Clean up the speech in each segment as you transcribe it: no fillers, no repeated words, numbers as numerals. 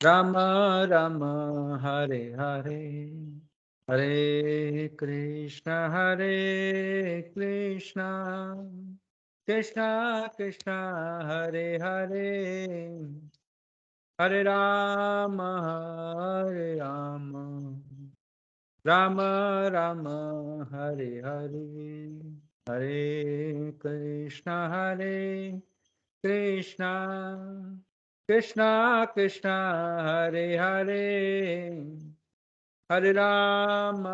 राम राम हरे हरे, हरे कृष्ण कृष्ण कृष्ण हरे हरे, हरे राम राम राम हरे हरे, हरे कृष्ण कृष्ण कृष्ण हरे हरे, हरे राम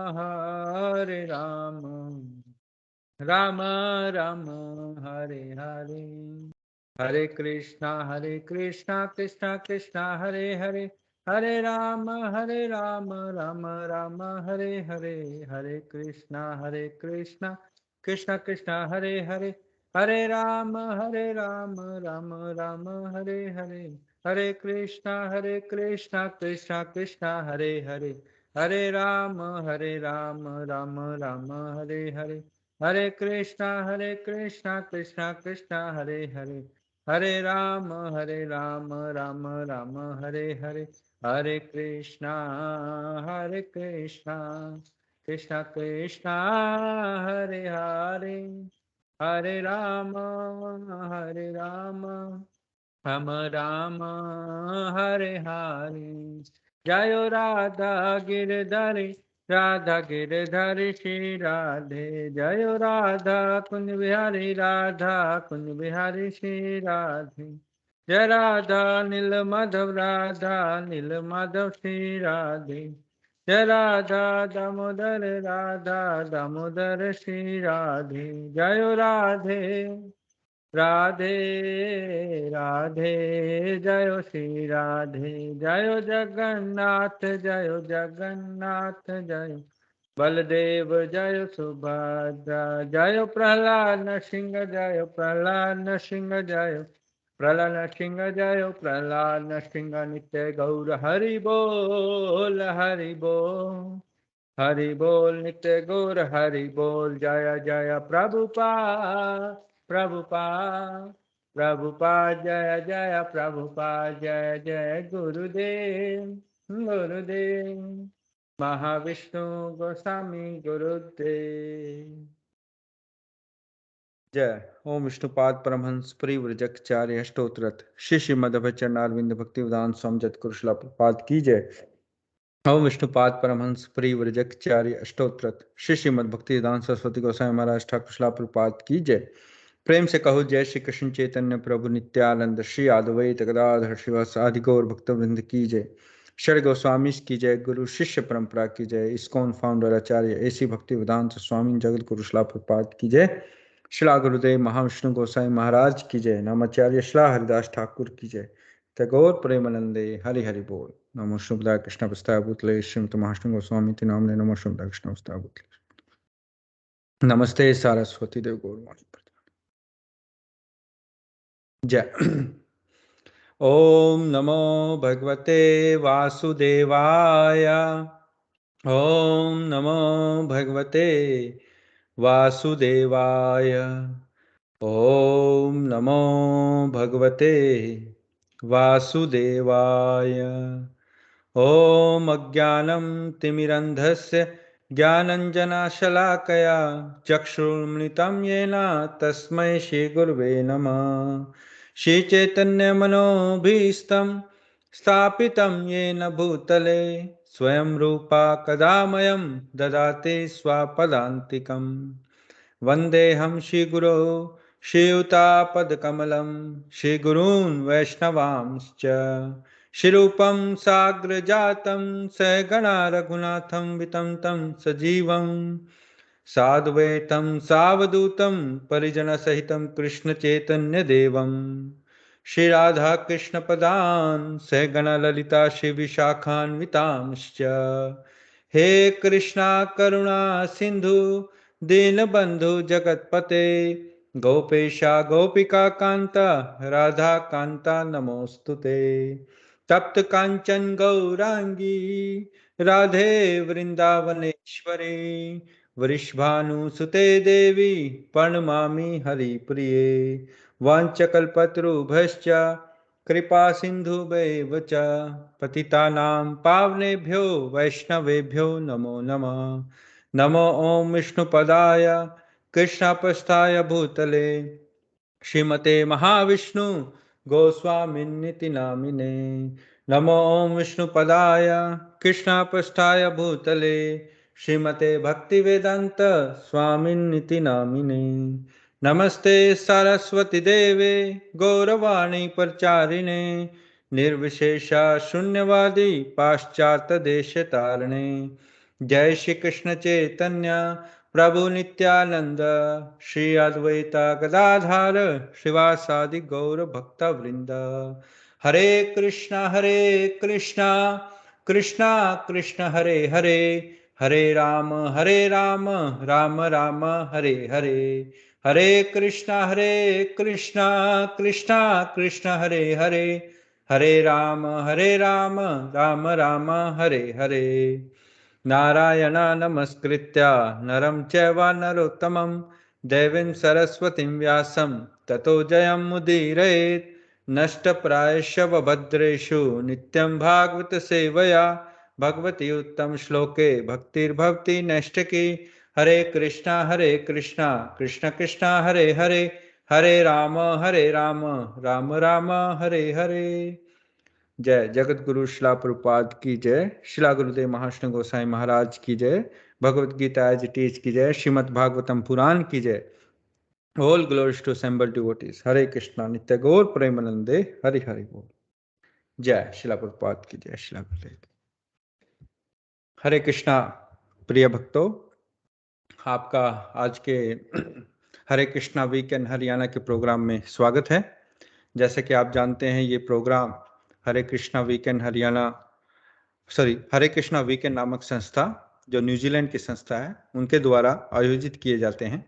राम राम हरे हरे, हरे कृष्णा कृष्णा कृष्णा हरे हरे, हरे राम राम राम हरे हरे, हरे कृष्णा कृष्णा कृष्णा हरे हरे, हरे राम राम राम हरे हरे, हरे कृष्णा कृष्णा कृष्णा हरे हरे, हरे राम राम राम हरे हरे, हरे कृष्णा कृष्णा कृष्णा हरे हरे, हरे राम राम राम हरे हरे, हरे कृष्णा कृष्णा कृष्णा हरे हरे, हरे राम राम राम हरे हरे, जय राधा गिरधरी राधा गिरधरी श्री राधे, जय राधा कुंज बिहारी राधा कुंज बिहारी श्री राधे, जय राधा नील माधव श्री राधे, जय राधा दामोदर श्री राधे, जय राधे राधे राधे, जय श्री राधे, जय जगन्नाथ जय बलदेव, जय सुभद्रा, जय प्रहलाद नरसिंह, जय प्रहलाद नरसिंह, जय प्रहलाद नरसिंह, जय प्रहलाद नरसिंह, नित्य गौर हरि बोल हरि बोल, हरि बोल नित्य गौर हरि बोल, जय जय प्रभुपाद प्रभुपाद प्रभुपाद, जय जय प्रभुपाद, जय जय गुरुदेव महाविष्णु गोस्वामी गुरुदेव। जय ओम विष्णुपाद परमहंस परिव्रजकचार्य अष्टोत्तरत श्री श्रीमद्भजनारविंद भक्ति वेदांत स्वामी जगद्गुरु श्रील प्रभुपाद की जय। ओम विष्णुपाद परमहंस परिव्रजकचार्य अष्टोत्तरत श्री श्रीमद्भक्ति वेदांत सरस्वती गोसाई महाराज ठाकुर श्रील प्रभुपाद की जय। प्रेम से कहो जय श्री कृष्ण चैतन्य प्रभु नित्यानंद श्री अद्वैत गदाधर श्रीवास आदि गौर भक्तवृंद की जय। षड गोस्वामी की जय, गुरु शिष्य परंपरा की जय, इस्कॉन फाउंडर आचार्य ऐसी भक्ति वेदांत स्वामी जगत गुरु श्रील प्रभुपाद की जय। शिला गुरुदेव महाविष्णु गोसाई महाराज की जय। नमाचार्य शिला हरिदास ठाकुर की जय। टैगोर प्रेमानंदे हरि हरि बोल। नमो शुभदा कृष्ण प्रस्ताव भूतले श्रीमत महाविष्णु गोस्वामी नाम नमो शुभदा कृष्ण प्रस्ताव भूतले। नमस्ते सारस्वती देव गौर जय। ओम नमो भगवते वासुदेवाय, ओम नमो भगवते वासुदेवाय, ओम नमो भगवते वासुदेवाय, ओम अज्ञानं तिमिरन्धस्य ज्ञानञ्जनशलाकया चक्षुर्मृतं येन तस्मै श्रीगुरवे नमः। श्रीचैतन्यमनोभीष्टं स्थापितं येन भूतले स्वयं रूपा कदा मह्यं ददाति स्वपदान्तिकम्। वन्देऽहं श्रीगुरो श्रीयुतापदकमलं श्रीगुरून् वैष्णवांश्च श्रीरूपं साग्रजातं सहगणा रघुनाथं वितं तं सजीवं साद्वैतं सावधूतं परिजनसहितं कृष्णचैतन्यदेवं श्रीराधाकृष्णपदान् सहगणा ललिता श्रीविशाखान्वितांश्च। हे कृष्णा करुणा सिन्धु दीनबन्धु जगत्पते गोपेशा गोपिका कान्ता राधा कान्ता नमोस्तुते। तप्त कांचन गौरांगी राधे वृंदावनेश्वरी वृषभानुसुते देवी प्रणमामि हरिप्रिये। वाञ्छकल्पतरुभ्यश्च कृपा सिन्धुभ्येव च पतितानां पावनेभ्यो वैष्णवेभ्यो नमो नमः। नमो ओम विष्णुपदाय कृष्णपृष्ठाय भूतले श्रीमते महाविष्णु गोस्वामिन्निति नामिने। नमो ओम विष्णुपदाय कृष्णपृष्ठाय भूतले श्रीमते भक्तिवेदांत स्वामिन्निति नामिने। नमस्ते सरस्वती देवे गौरवाणी प्रचारिणे निर्विशेषा शून्यवादी पाश्चात्य देश तारिणे। जय श्री कृष्ण चैतन्य प्रभु नित्यानंद श्री अद्वैता गदाधर श्रीवासादि गौर भक्त वृंद। हरे कृष्णा कृष्णा कृष्णा हरे हरे, हरे राम राम राम हरे हरे। हरे कृष्णा कृष्णा कृष्णा हरे हरे, हरे राम राम राम हरे हरे। नारायण नमस्कृत्य नरं चैव नरोत्तमं देवीं सरस्वतीं व्यासं ततो जयमुदीरयेत्। नष्टप्रायश्च भद्रेषु नित्यं भागवत सेवया भगवती उत्तम श्लोके भक्तिर्भवति नैष्ठिकी। हरे कृष्णा कृष्ण कृष्णा हरे हरे, हरे राम राम राम हरे हरे। जय जगत गुरु शिला प्रभुपाद की जय, शिला गुरुदेव महाष्ण गोसाई महाराज की जय, Bhagavad Gita as it is की जय, श्रीमद् भागवतम पुराण की जय। All glories to assembled devotees. Hare Krishna नित्य गौर प्रेमानंदे हरि हरि बोल। जय शिला प्रभुपाद की जय, शिला गुरुदेव। हरे कृष्णा प्रिय भक्तों, आपका आज के हरे कृष्णा वीकेंड हरियाणा के प्रोग्राम में स्वागत है। जैसे कि आप जानते हैं, ये प्रोग्राम हरे कृष्णा वीकेंड हरे कृष्णा वीकेंड नामक संस्था, जो न्यूजीलैंड की संस्था है, उनके द्वारा आयोजित किए जाते हैं।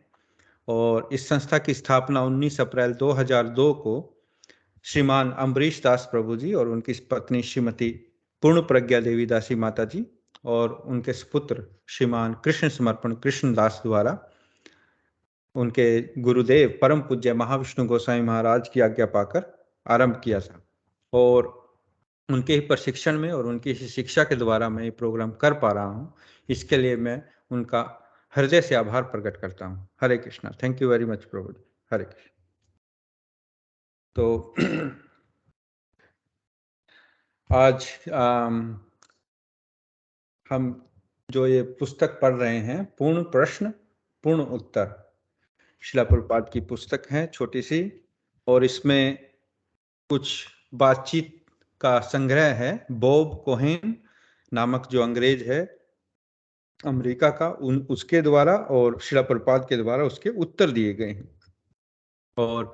और इस संस्था की स्थापना 19 अप्रैल 2002 को श्रीमान अम्बरीश दास प्रभु जी और उनकी पत्नी श्रीमती पूर्ण प्रज्ञा देवी दासी माता जी और उनके सुपुत्र श्रीमान कृष्ण समर्पण कृष्ण दास द्वारा उनके गुरुदेव परम पूज्य महाविष्णु गोसाई महाराज की आज्ञा पाकर आरंभ किया था। और उनके ही प्रशिक्षण में और उनकी शिक्षा के द्वारा मैं ये प्रोग्राम कर पा रहा हूँ। इसके लिए मैं उनका हृदय से आभार प्रकट करता हूँ। Hare Krishna. Thank you very much प्रभु। हरे कृष्ण। तो आज हम जो ये पुस्तक पढ़ रहे हैं, पूर्ण प्रश्न पूर्ण उत्तर, शिला प्रभुपाद की पुस्तक है, छोटी सी, और इसमें कुछ बातचीत का संग्रह है। बॉब कोहेन नामक जो अंग्रेज है अमेरिका का, उसके द्वारा और शिला प्रभुपाद के द्वारा उसके उत्तर दिए गए हैं। और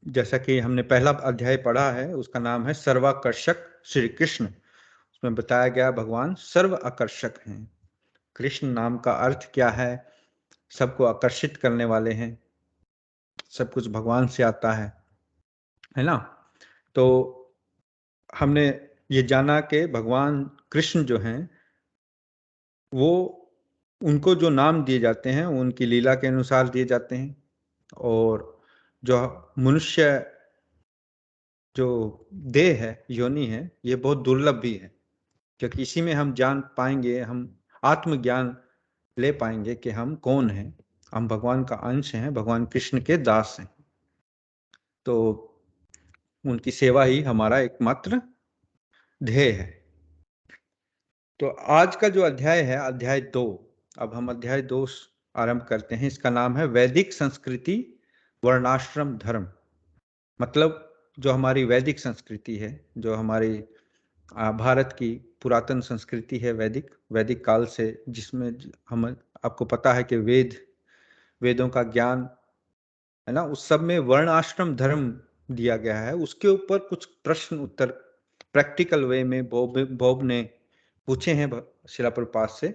जैसा कि हमने पहला अध्याय पढ़ा है, उसका नाम है सर्वाकर्षक श्री कृष्ण। उसमें बताया गया भगवान सर्व आकर्षक हैं। कृष्ण नाम का अर्थ क्या है? सबको आकर्षित करने वाले हैं, सब कुछ भगवान से आता है ना। तो हमने ये जाना कि भगवान कृष्ण जो हैं, वो उनको जो नाम दिए जाते हैं उनकी लीला के अनुसार दिए जाते हैं। और जो मनुष्य जो देह है, योनि है, ये बहुत दुर्लभ भी है, क्योंकि इसी में हम जान पाएंगे, हम आत्मज्ञान ले पाएंगे कि हम कौन हैं। हम भगवान का अंश हैं, भगवान कृष्ण के दास हैं। तो उनकी सेवा ही हमारा एकमात्र ध्येय है। तो आज का जो अध्याय है, अध्याय 2, अब हम अध्याय 2 आरंभ करते हैं। इसका नाम है वैदिक संस्कृति वर्णाश्रम धर्म। मतलब जो हमारी वैदिक संस्कृति है, जो हमारी भारत की पुरातन संस्कृति है, वैदिक काल से, जिसमें हम, आपको पता है कि वेदों का ज्ञान है ना, उस सब में वर्ण आश्रम धर्म दिया गया है। उसके ऊपर कुछ प्रश्न उत्तर प्रैक्टिकल वे में बॉब ने पूछे हैं शिला प्रभुपाद से।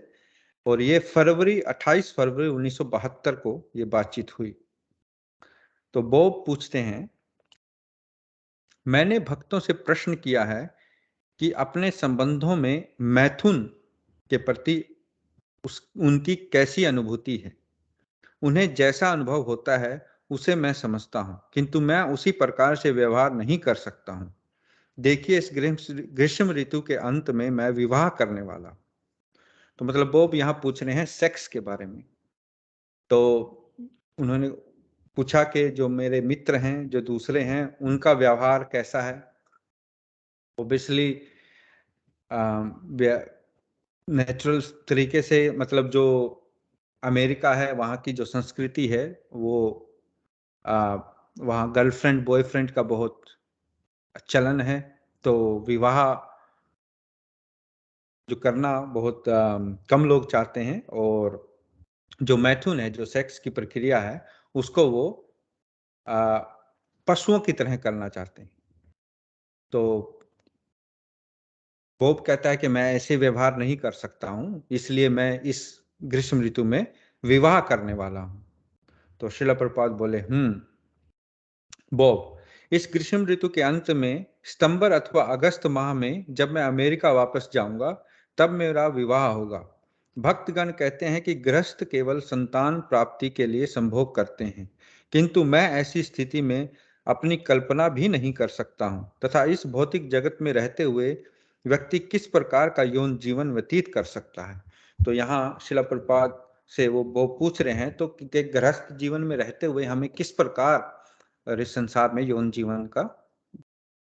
और ये 28 फरवरी 1972 को ये बातचीत हुई। तो बॉब पूछते हैं, मैंने भक्तों से प्रश्न किया है कि अपने संबंधों में मैथुन के प्रति उनकी कैसी अनुभूति है। उन्हें जैसा अनुभव होता है उसे मैं समझता हूं, किंतु मैं उसी प्रकार से व्यवहार नहीं कर सकता हूं। देखिए इस ग्रीष्म ऋतु के अंत में मैं विवाह करने वाला। तो मतलब बॉब यहाँ पूछ रहे हैं सेक्स के बारे में। तो उन्होंने पूछा कि जो मेरे मित्र हैं, जो दूसरे हैं, उनका व्यवहार कैसा है? ऑब्वियसली नेचुरल तरीके से, मतलब जो अमेरिका है वहाँ की जो संस्कृति है वो वहाँ गर्लफ्रेंड बॉयफ्रेंड का बहुत चलन है। तो विवाह जो करना बहुत कम लोग चाहते हैं, और जो मैथुन है, जो सेक्स की प्रक्रिया है, उसको वो आ, पशुओं की तरह करना चाहते हैं। तो बॉब कहता है कि मैं ऐसे व्यवहार नहीं कर सकता हूं, इसलिए मैं इस ग्रीष्म ऋतु में विवाह करने वाला हूं। तो शिला प्रपात बोले, बॉब, इस ग्रीष्म ऋतु के अंत में सितंबर अथवा अगस्त माह में जब मैं अमेरिका वापस जाऊंगा, तब मेरा विवाह होगा। भक्तगण कहते हैं कि गृहस्थ केवल संतान प्राप्ति के लिए संभोग करते हैं, किंतु मैं ऐसी स्थिति में अपनी कल्पना भी नहीं कर सकता हूं, तथा इस भौतिक जगत में रहते हुए व्यक्ति किस प्रकार का यौन जीवन व्यतीत कर सकता है। तो यहाँ शिला प्रपात से वो पूछ रहे हैं, तो कि गृहस्थ जीवन में रहते हुए हमें किस प्रकार इस संसार में यौन जीवन का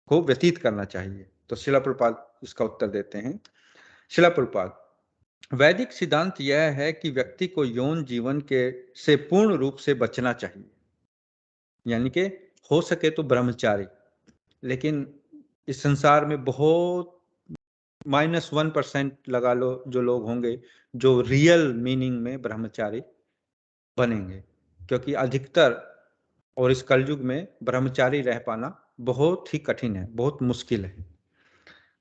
को व्यतीत करना चाहिए। तो शिला प्रपात इसका उत्तर देते हैं। शिला प्रपात, वैदिक सिद्धांत यह है कि व्यक्ति को यौन जीवन के से पूर्ण रूप से बचना चाहिए, यानी कि हो सके तो ब्रह्मचारी। लेकिन इस संसार में बहुत -1% लगा लो जो लोग होंगे जो रियल मीनिंग में ब्रह्मचारी बनेंगे, क्योंकि अधिकतर और इस कलयुग में ब्रह्मचारी रह पाना बहुत ही कठिन है, बहुत मुश्किल है।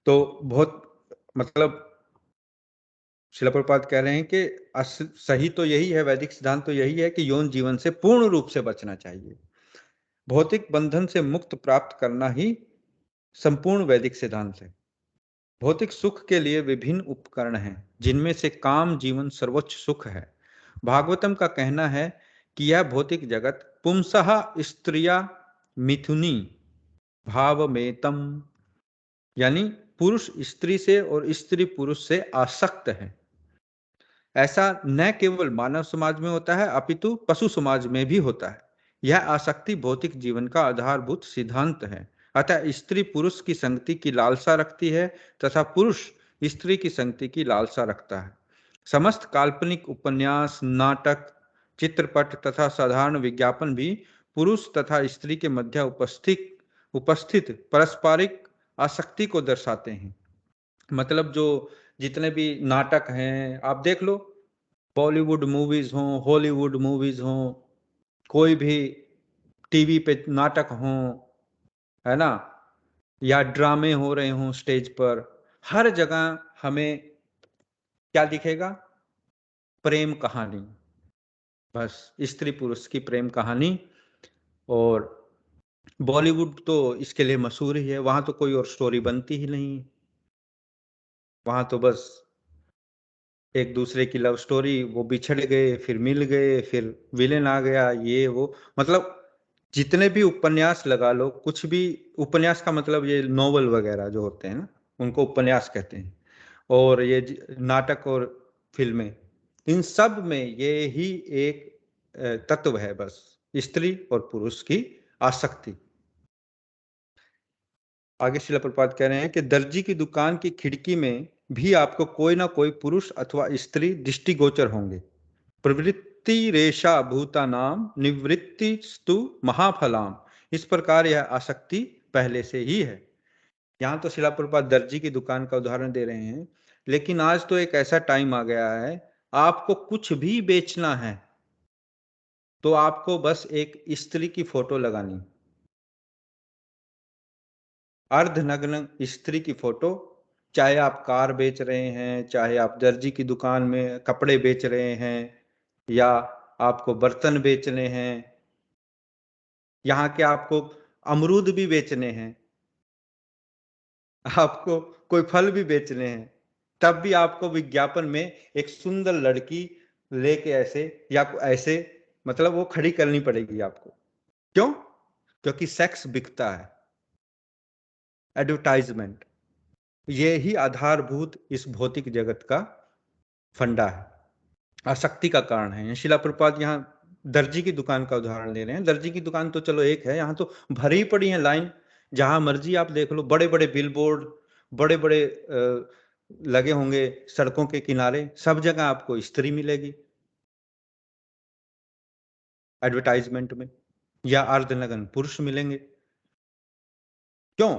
तो बहुत मतलब शिला प्रभुपाद कह रहे हैं कि सही तो यही है, वैदिक सिद्धांत तो यही है कि यौन जीवन से पूर्ण रूप से बचना चाहिए। भौतिक बंधन से मुक्त प्राप्त करना ही संपूर्ण वैदिक सिद्धांत है। भौतिक सुख के लिए विभिन्न उपकरण हैं, जिनमें से काम जीवन सर्वोच्च सुख है। भागवतम का कहना है कि यह भौतिक जगत पुंसः स्त्रिया मिथुनी भावमेतम, यानी पुरुष स्त्री से और स्त्री पुरुष से आसक्त है। ऐसा न केवल मानव समाज में होता है, अपितु पशु समाज में भी होता है। यह आसक्ति भौतिक जीवन का आधारभूत सिद्धांत है। अतः स्त्री पुरुष की संगति की लालसा रखती है तथा पुरुष स्त्री की संगति की लालसा रखता है। समस्त काल्पनिक उपन्यास, नाटक, चित्रपट तथा साधारण विज्ञापन भी पुरुष तथा स्त्री के मध्य उपस्थित पारस्परिक आसक्ति को दर्शाते हैं। मतलब जो जितने भी नाटक हैं आप देख लो, बॉलीवुड मूवीज हों, हॉलीवुड मूवीज हों, कोई भी टीवी पे नाटक हों, है ना, या ड्रामे हो रहे हों स्टेज पर, हर जगह हमें क्या दिखेगा? प्रेम कहानी, बस स्त्री पुरुष की प्रेम कहानी। और बॉलीवुड तो इसके लिए मशहूर ही है, वहां तो कोई और स्टोरी बनती ही नहीं, वहां तो बस एक दूसरे की लव स्टोरी, वो बिछड़ गए फिर मिल गए, फिर विलेन आ गया, ये वो, मतलब जितने भी उपन्यास लगा लो, कुछ भी उपन्यास का मतलब ये नॉवल वगैरह जो होते हैं ना, उनको उपन्यास कहते हैं। और ये नाटक और फिल्में, इन सब में ये ही एक तत्व है, बस स्त्री और पुरुष की आसक्ति। आगे शिला प्रपात कह रहे हैं कि दर्जी की दुकान की खिड़की में भी आपको कोई ना कोई पुरुष अथवा स्त्री दृष्टिगोचर होंगे। प्रवृत्ति रेशा भूता नाम निवृत्ति स्तु महाफलाम, इस प्रकार यह आसक्ति पहले से ही है। यहाँ तो शिला प्रपात दर्जी की दुकान का उदाहरण दे रहे हैं, लेकिन आज तो एक ऐसा टाइम आ गया है, आपको कुछ भी बेचना है तो आपको बस एक स्त्री की फोटो लगानी, अर्धनग्न स्त्री की फोटो। चाहे आप कार बेच रहे हैं, चाहे आप दर्जी की दुकान में कपड़े बेच रहे हैं, या आपको बर्तन बेचने हैं, यहाँ के आपको अमरूद भी बेचने हैं, आपको कोई फल भी बेचने हैं, तब भी आपको विज्ञापन में एक सुंदर लड़की लेके ऐसे या ऐसे, मतलब वो खड़ी करनी पड़ेगी आपको। क्यों? क्योंकि सेक्स बिकता है। एडवर्टाइजमेंट, ये ही आधारभूत इस भौतिक जगत का फंडा है, आसक्ति का कारण है। शिला प्रभुपाद यहाँ दर्जी की दुकान का उदाहरण ले रहे हैं। दर्जी की दुकान तो चलो एक है, यहाँ तो भरी पड़ी है लाइन, जहां मर्जी आप देख लो, बड़े बड़े बिलबोर्ड, बड़े बड़े लगे होंगे सड़कों के किनारे, सब जगह आपको स्त्री मिलेगी एडवर्टाइजमेंट में, या अर्धनग्न पुरुष मिलेंगे। क्यों?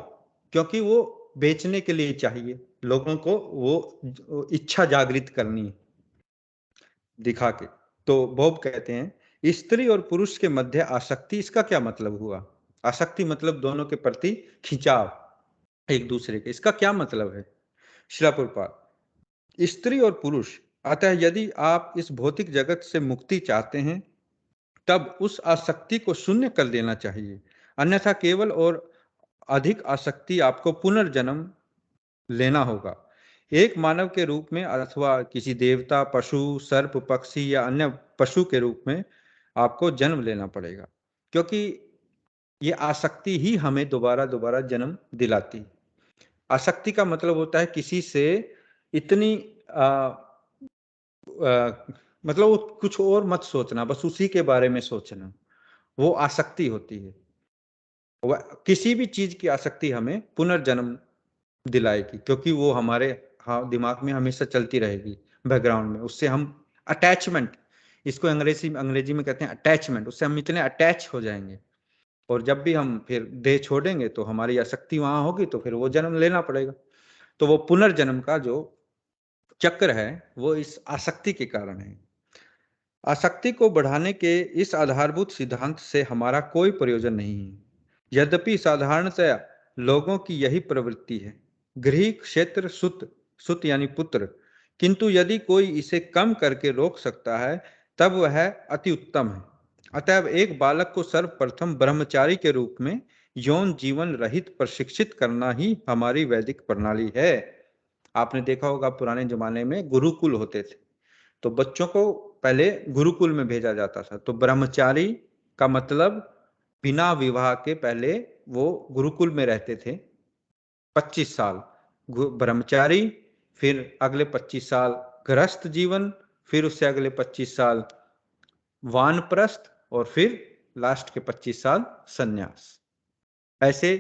क्योंकि वो बेचने के लिए चाहिए, लोगों को वो इच्छा जागृत करनी है दिखा के। तो बॉब कहते हैं स्त्री और पुरुष के मध्य आसक्ति, इसका क्या मतलब हुआ? आसक्ति मतलब दोनों के प्रति खिंचाव एक दूसरे के, इसका क्या मतलब है? श्रील प्रभुपाद, स्त्री और पुरुष, अतः यदि आप इस भौतिक जगत से मुक्ति चाहते हैं तब उस आसक्ति को शून्य कर देना चाहिए, अन्यथा केवल और अधिक आसक्ति आपको पुनर्जन्म लेना होगा, एक मानव के रूप में अथवा किसी देवता, पशु, सर्प, पक्षी या अन्य पशु के रूप में आपको जन्म लेना पड़ेगा, क्योंकि ये आसक्ति ही हमें दोबारा दोबारा जन्म दिलाती है। आसक्ति का मतलब होता है किसी से इतनी मतलब वो कुछ और मत सोचना, बस उसी के बारे में सोचना, वो आसक्ति होती है। किसी भी चीज की आसक्ति हमें पुनर्जन्म दिलाएगी, क्योंकि वो हमारे दिमाग में हमेशा चलती रहेगी बैकग्राउंड में, उससे हम अटैचमेंट, इसको अंग्रेजी में कहते हैं अटैचमेंट, उससे हम इतने अटैच हो जाएंगे, और जब भी हम फिर देह छोड़ेंगे तो हमारी आसक्ति वहां होगी, तो फिर वो जन्म लेना पड़ेगा। तो वो पुनर्जन्म का जो चक्र है वो इस आसक्ति के कारण है। आसक्ति को बढ़ाने के इस आधारभूत सिद्धांत से हमारा कोई प्रयोजन नहीं है, यद्यपि साधारणतया लोगों की यही प्रवृत्ति है, गृह क्षेत्र सुत, सुत यानी पुत्र, किंतु यदि कोई इसे कम करके रोक सकता है तब वह अति उत्तम है। अतएव एक बालक को सर्वप्रथम ब्रह्मचारी के रूप में यौन जीवन रहित प्रशिक्षित करना ही हमारी वैदिक प्रणाली है। आपने देखा होगा पुराने जमाने में गुरुकुल होते थे, तो बच्चों को पहले गुरुकुल में भेजा जाता था। तो ब्रह्मचारी का मतलब बिना विवाह के पहले वो गुरुकुल में रहते थे 25 साल ब्रह्मचारी, फिर अगले 25 साल गृहस्थ जीवन, फिर उससे अगले 25 साल वानप्रस्थ, और फिर लास्ट के 25 साल सन्यास। ऐसे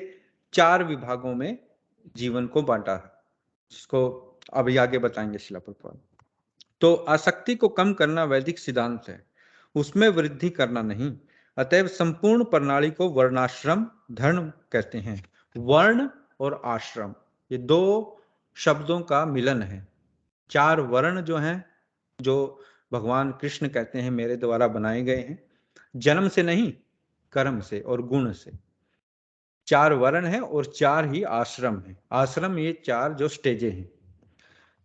4 विभागों में जीवन को बांटा है, जिसको अभी आगे बताएंगे शिला प्रभुपाद। तो आसक्ति को कम करना वैदिक सिद्धांत है, उसमें वृद्धि करना नहीं। अतएव संपूर्ण प्रणाली को वर्णाश्रम धर्म कहते हैं। वर्ण और आश्रम, ये 2 शब्दों का मिलन है। 4 वर्ण जो हैं, जो भगवान कृष्ण कहते हैं मेरे द्वारा बनाए गए हैं, जन्म से नहीं, कर्म से और गुण से। 4 वर्ण है और 4 ही आश्रम है। आश्रम ये 4 जो स्टेजें हैं।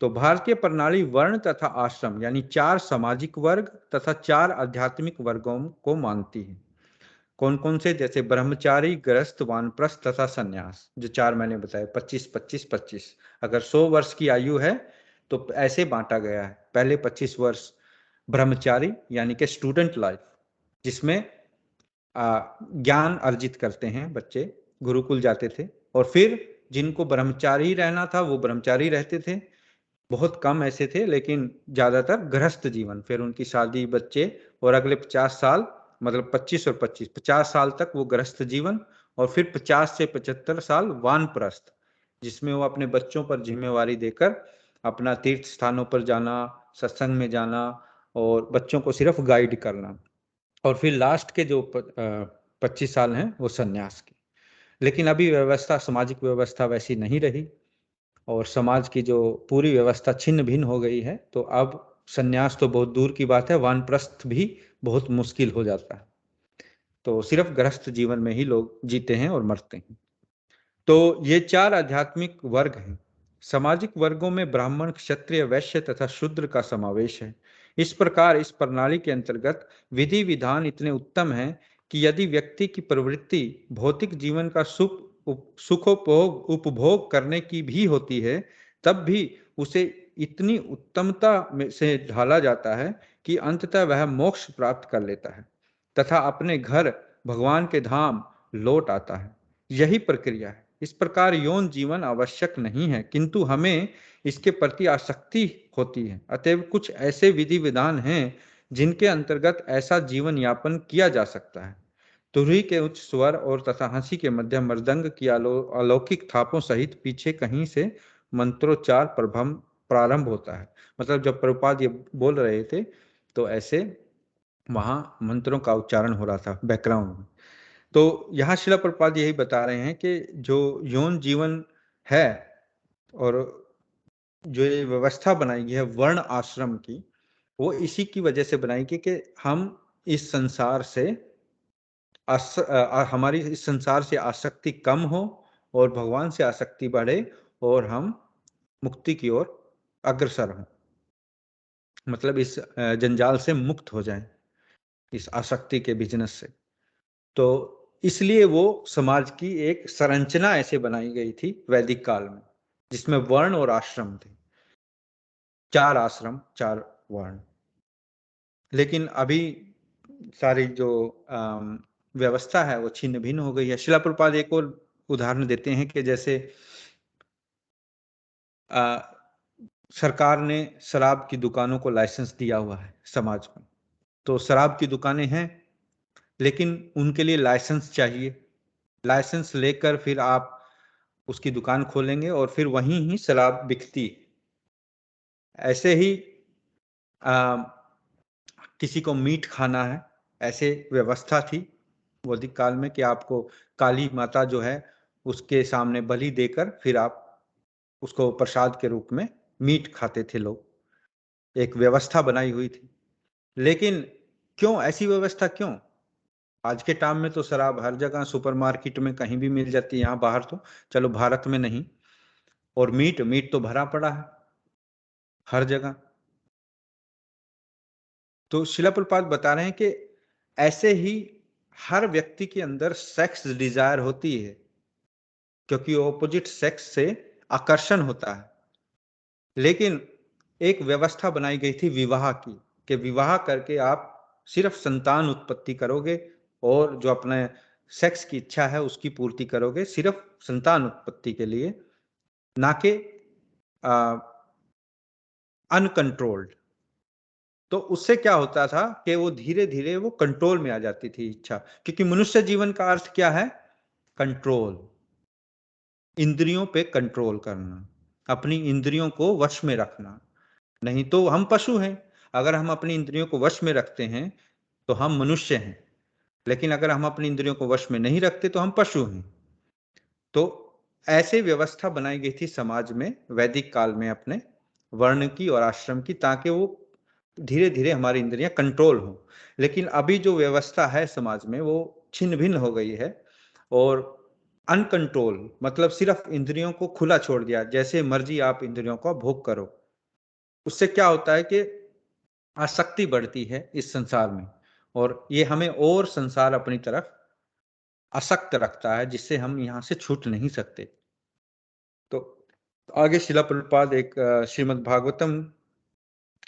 तो भारतीय प्रणाली वर्ण तथा आश्रम यानी 4 सामाजिक वर्ग तथा 4 आध्यात्मिक वर्गों को मानती है। कौन कौन से? जैसे ब्रह्मचारी, गृहस्थ, वानप्रस्थ तथा सन्यास, जो 4 मैंने बताए, 25 25 25। अगर 100 वर्ष की आयु है तो ऐसे बांटा गया है। पहले 25 वर्ष ब्रह्मचारी यानी कि स्टूडेंट लाइफ, जिसमें ज्ञान अर्जित करते हैं बच्चे, गुरुकुल जाते थे, और फिर जिनको ब्रह्मचारी रहना था वो ब्रह्मचारी रहते थे, बहुत कम ऐसे थे, लेकिन ज्यादातर गृहस्थ जीवन, फिर उनकी शादी, बच्चे, और अगले 50 साल, मतलब 25 और 25, 50 साल तक वो गृहस्थ जीवन, और फिर 50 से 75 साल वानप्रस्थ, जिसमें वो अपने बच्चों पर जिम्मेवारी देकर अपना तीर्थ स्थानों पर जाना, सत्संग में जाना, और बच्चों को सिर्फ गाइड करना। और फिर लास्ट के जो 25 साल हैं वो सन्यास के। लेकिन अभी व्यवस्था, सामाजिक व्यवस्था वैसी नहीं रही, और समाज की जो पूरी व्यवस्था छिन्न भिन्न हो गई है, तो अब सन्यास तो बहुत दूर की बात है, वानप्रस्थ भी बहुत मुश्किल हो जाता है। तो सिर्फ गृहस्थ जीवन में ही लोग जीते हैं और मरते हैं। तो ये 4 आध्यात्मिक वर्ग हैं। सामाजिक वर्गों में ब्राह्मण, क्षत्रिय, वैश्य तथा शूद्र का समावेश है। इस प्रकार इस प्रणाली के अंतर्गत विधि विधान इतने उत्तम हैं कि यदि व्यक्ति की प्रवृत्ति भौतिक जीवन का सुखोपभोग उपभोग करने की भी होती है, तब भी उसे इतनी उत्तमता से ढाला जाता है कि अंततः वह मोक्ष प्राप्त कर लेता है तथा अपने घर भगवान के धाम लौट आता है। यही प्रक्रिया है। इस प्रकार यौन जीवन आवश्यक नहीं है, किंतु हमें इसके प्रति आसक्ति होती है। अतएव कुछ ऐसे विधि विधान हैं जिनके अंतर्गत ऐसा जीवन यापन किया जा सकता है। तुरही के उच्च स्वर और तथा हंसी के मध्य मृदंग की अलौकिक थापों सहित पीछे कहीं से मंत्रोच्चार प्रारंभ होता है। मतलब जब प्रभुपाद ये बोल रहे थे तो ऐसे वहां मंत्रों का उच्चारण हो रहा था बैकग्राउंड में। तो यहाँ शिला प्रभुपाद यही बता रहे हैं कि जो यौन जीवन है और जो ये व्यवस्था बनाई गई है वर्ण आश्रम की, वो इसी की वजह से बनाई गई कि हम इस संसार से हमारी इस संसार से आसक्ति कम हो और भगवान से आसक्ति बढ़े और हम मुक्ति की ओर अग्रसर हों। मतलब इस जंजाल से मुक्त हो जाएं, इस आसक्ति के बिजनेस से। तो इसलिए वो समाज की एक संरचना ऐसे बनाई गई थी वैदिक काल में, जिसमें वर्ण और आश्रम थे, 4 आश्रम 4 वर्ण। लेकिन अभी सारी जो व्यवस्था है वो छिन्न भिन्न हो गई है। शिला प्रभुपाद एक और उदाहरण देते हैं कि जैसे सरकार ने शराब की दुकानों को लाइसेंस दिया हुआ है समाज में। तो शराब की दुकानें हैं, लेकिन उनके लिए लाइसेंस चाहिए। लाइसेंस लेकर फिर आप उसकी दुकान खोलेंगे और फिर वहीं ही शराब बिकती। ऐसे ही किसी को मीट खाना है, ऐसे व्यवस्था थी वैदिक काल में कि आपको काली माता जो है उसके सामने बलि देकर फिर आप उसको प्रसाद के रूप में मीट खाते थे लोग। एक व्यवस्था बनाई हुई थी। लेकिन क्यों ऐसी व्यवस्था क्यों? आज के टाइम में तो शराब हर जगह सुपरमार्केट में कहीं भी मिल जाती है, यहाँ बाहर तो चलो भारत में नहीं। और मीट तो भरा पड़ा है हर जगह। तो शिला प्रभुपाद बता रहे हैं कि ऐसे ही हर व्यक्ति के अंदर सेक्स डिजायर होती है, क्योंकि ऑपोजिट सेक्स से आकर्षण होता है। लेकिन एक व्यवस्था बनाई गई थी विवाह की, कि विवाह करके आप सिर्फ संतान उत्पत्ति करोगे और जो अपने सेक्स की इच्छा है उसकी पूर्ति करोगे, सिर्फ संतान उत्पत्ति के लिए, ना कि अनकंट्रोल्ड। तो उससे क्या होता था कि वो धीरे धीरे वो कंट्रोल में आ जाती थी इच्छा। क्योंकि मनुष्य जीवन का अर्थ क्या है? कंट्रोल, इंद्रियों पे कंट्रोल करना, अपनी इंद्रियों को वश में रखना। नहीं तो हम पशु हैं। अगर हम अपनी इंद्रियों को वश में रखते हैं तो हम मनुष्य हैं, लेकिन अगर हम अपनी इंद्रियों को वश में नहीं रखते तो हम पशु हैं। तो ऐसे व्यवस्था बनाई गई थी समाज में वैदिक काल में अपने वर्ण की और आश्रम की, ताकि वो धीरे धीरे हमारी इंद्रियां कंट्रोल हो। लेकिन अभी जो व्यवस्था है समाज में वो छिन्न भिन्न हो गई है और अनकंट्रोल, मतलब सिर्फ इंद्रियों को खुला छोड़ दिया, जैसे मर्जी आप इंद्रियों का भोग करो। उससे क्या होता है कि आसक्ति बढ़ती है इस संसार में, और ये हमें और संसार अपनी तरफ आसक्त रखता है, जिससे हम यहाँ से छूट नहीं सकते। तो आगे शिला प्रभुपाद एक श्रीमद् भागवतम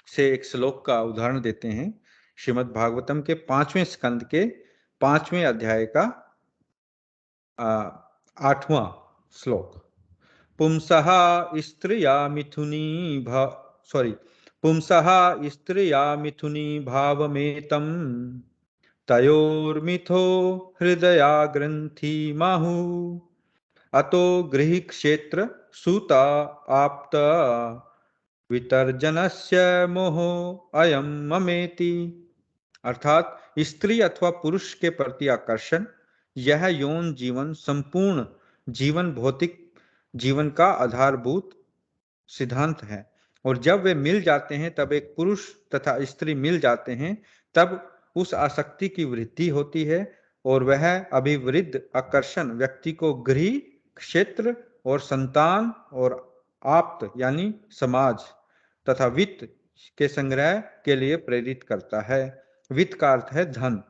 से एक श्लोक का उदाहरण देते हैं। श्रीमद् भागवतम के 5वें स्कंद के 5वें अध्याय का 8वां श्लोक। पुंसः स्त्रिया मिथुनी पुंसः स्त्रिया मिथुनी भावमेतं तयोर्मिथो हृदया ग्रंथि माहु अतो गृह क्षेत्र सुता आप्त वितर्जनस्य मोहो अयम ममेति। अर्थात स्त्री अथवा पुरुष के प्रति आकर्षण, यह यौन जीवन संपूर्ण जीवन भौतिक जीवन का आधारभूत सिद्धांत है। और जब वे मिल जाते हैं, तब एक पुरुष तथा स्त्री मिल जाते हैं, तब उस आसक्ति की वृद्धि होती है और वह अभिवृद्ध आकर्षण व्यक्ति को गृह क्षेत्र और संतान और आप्त यानी समाज तथा वित्त के संग्रह के लिए प्रेरित करता है। वित्त का अर्थ है धन।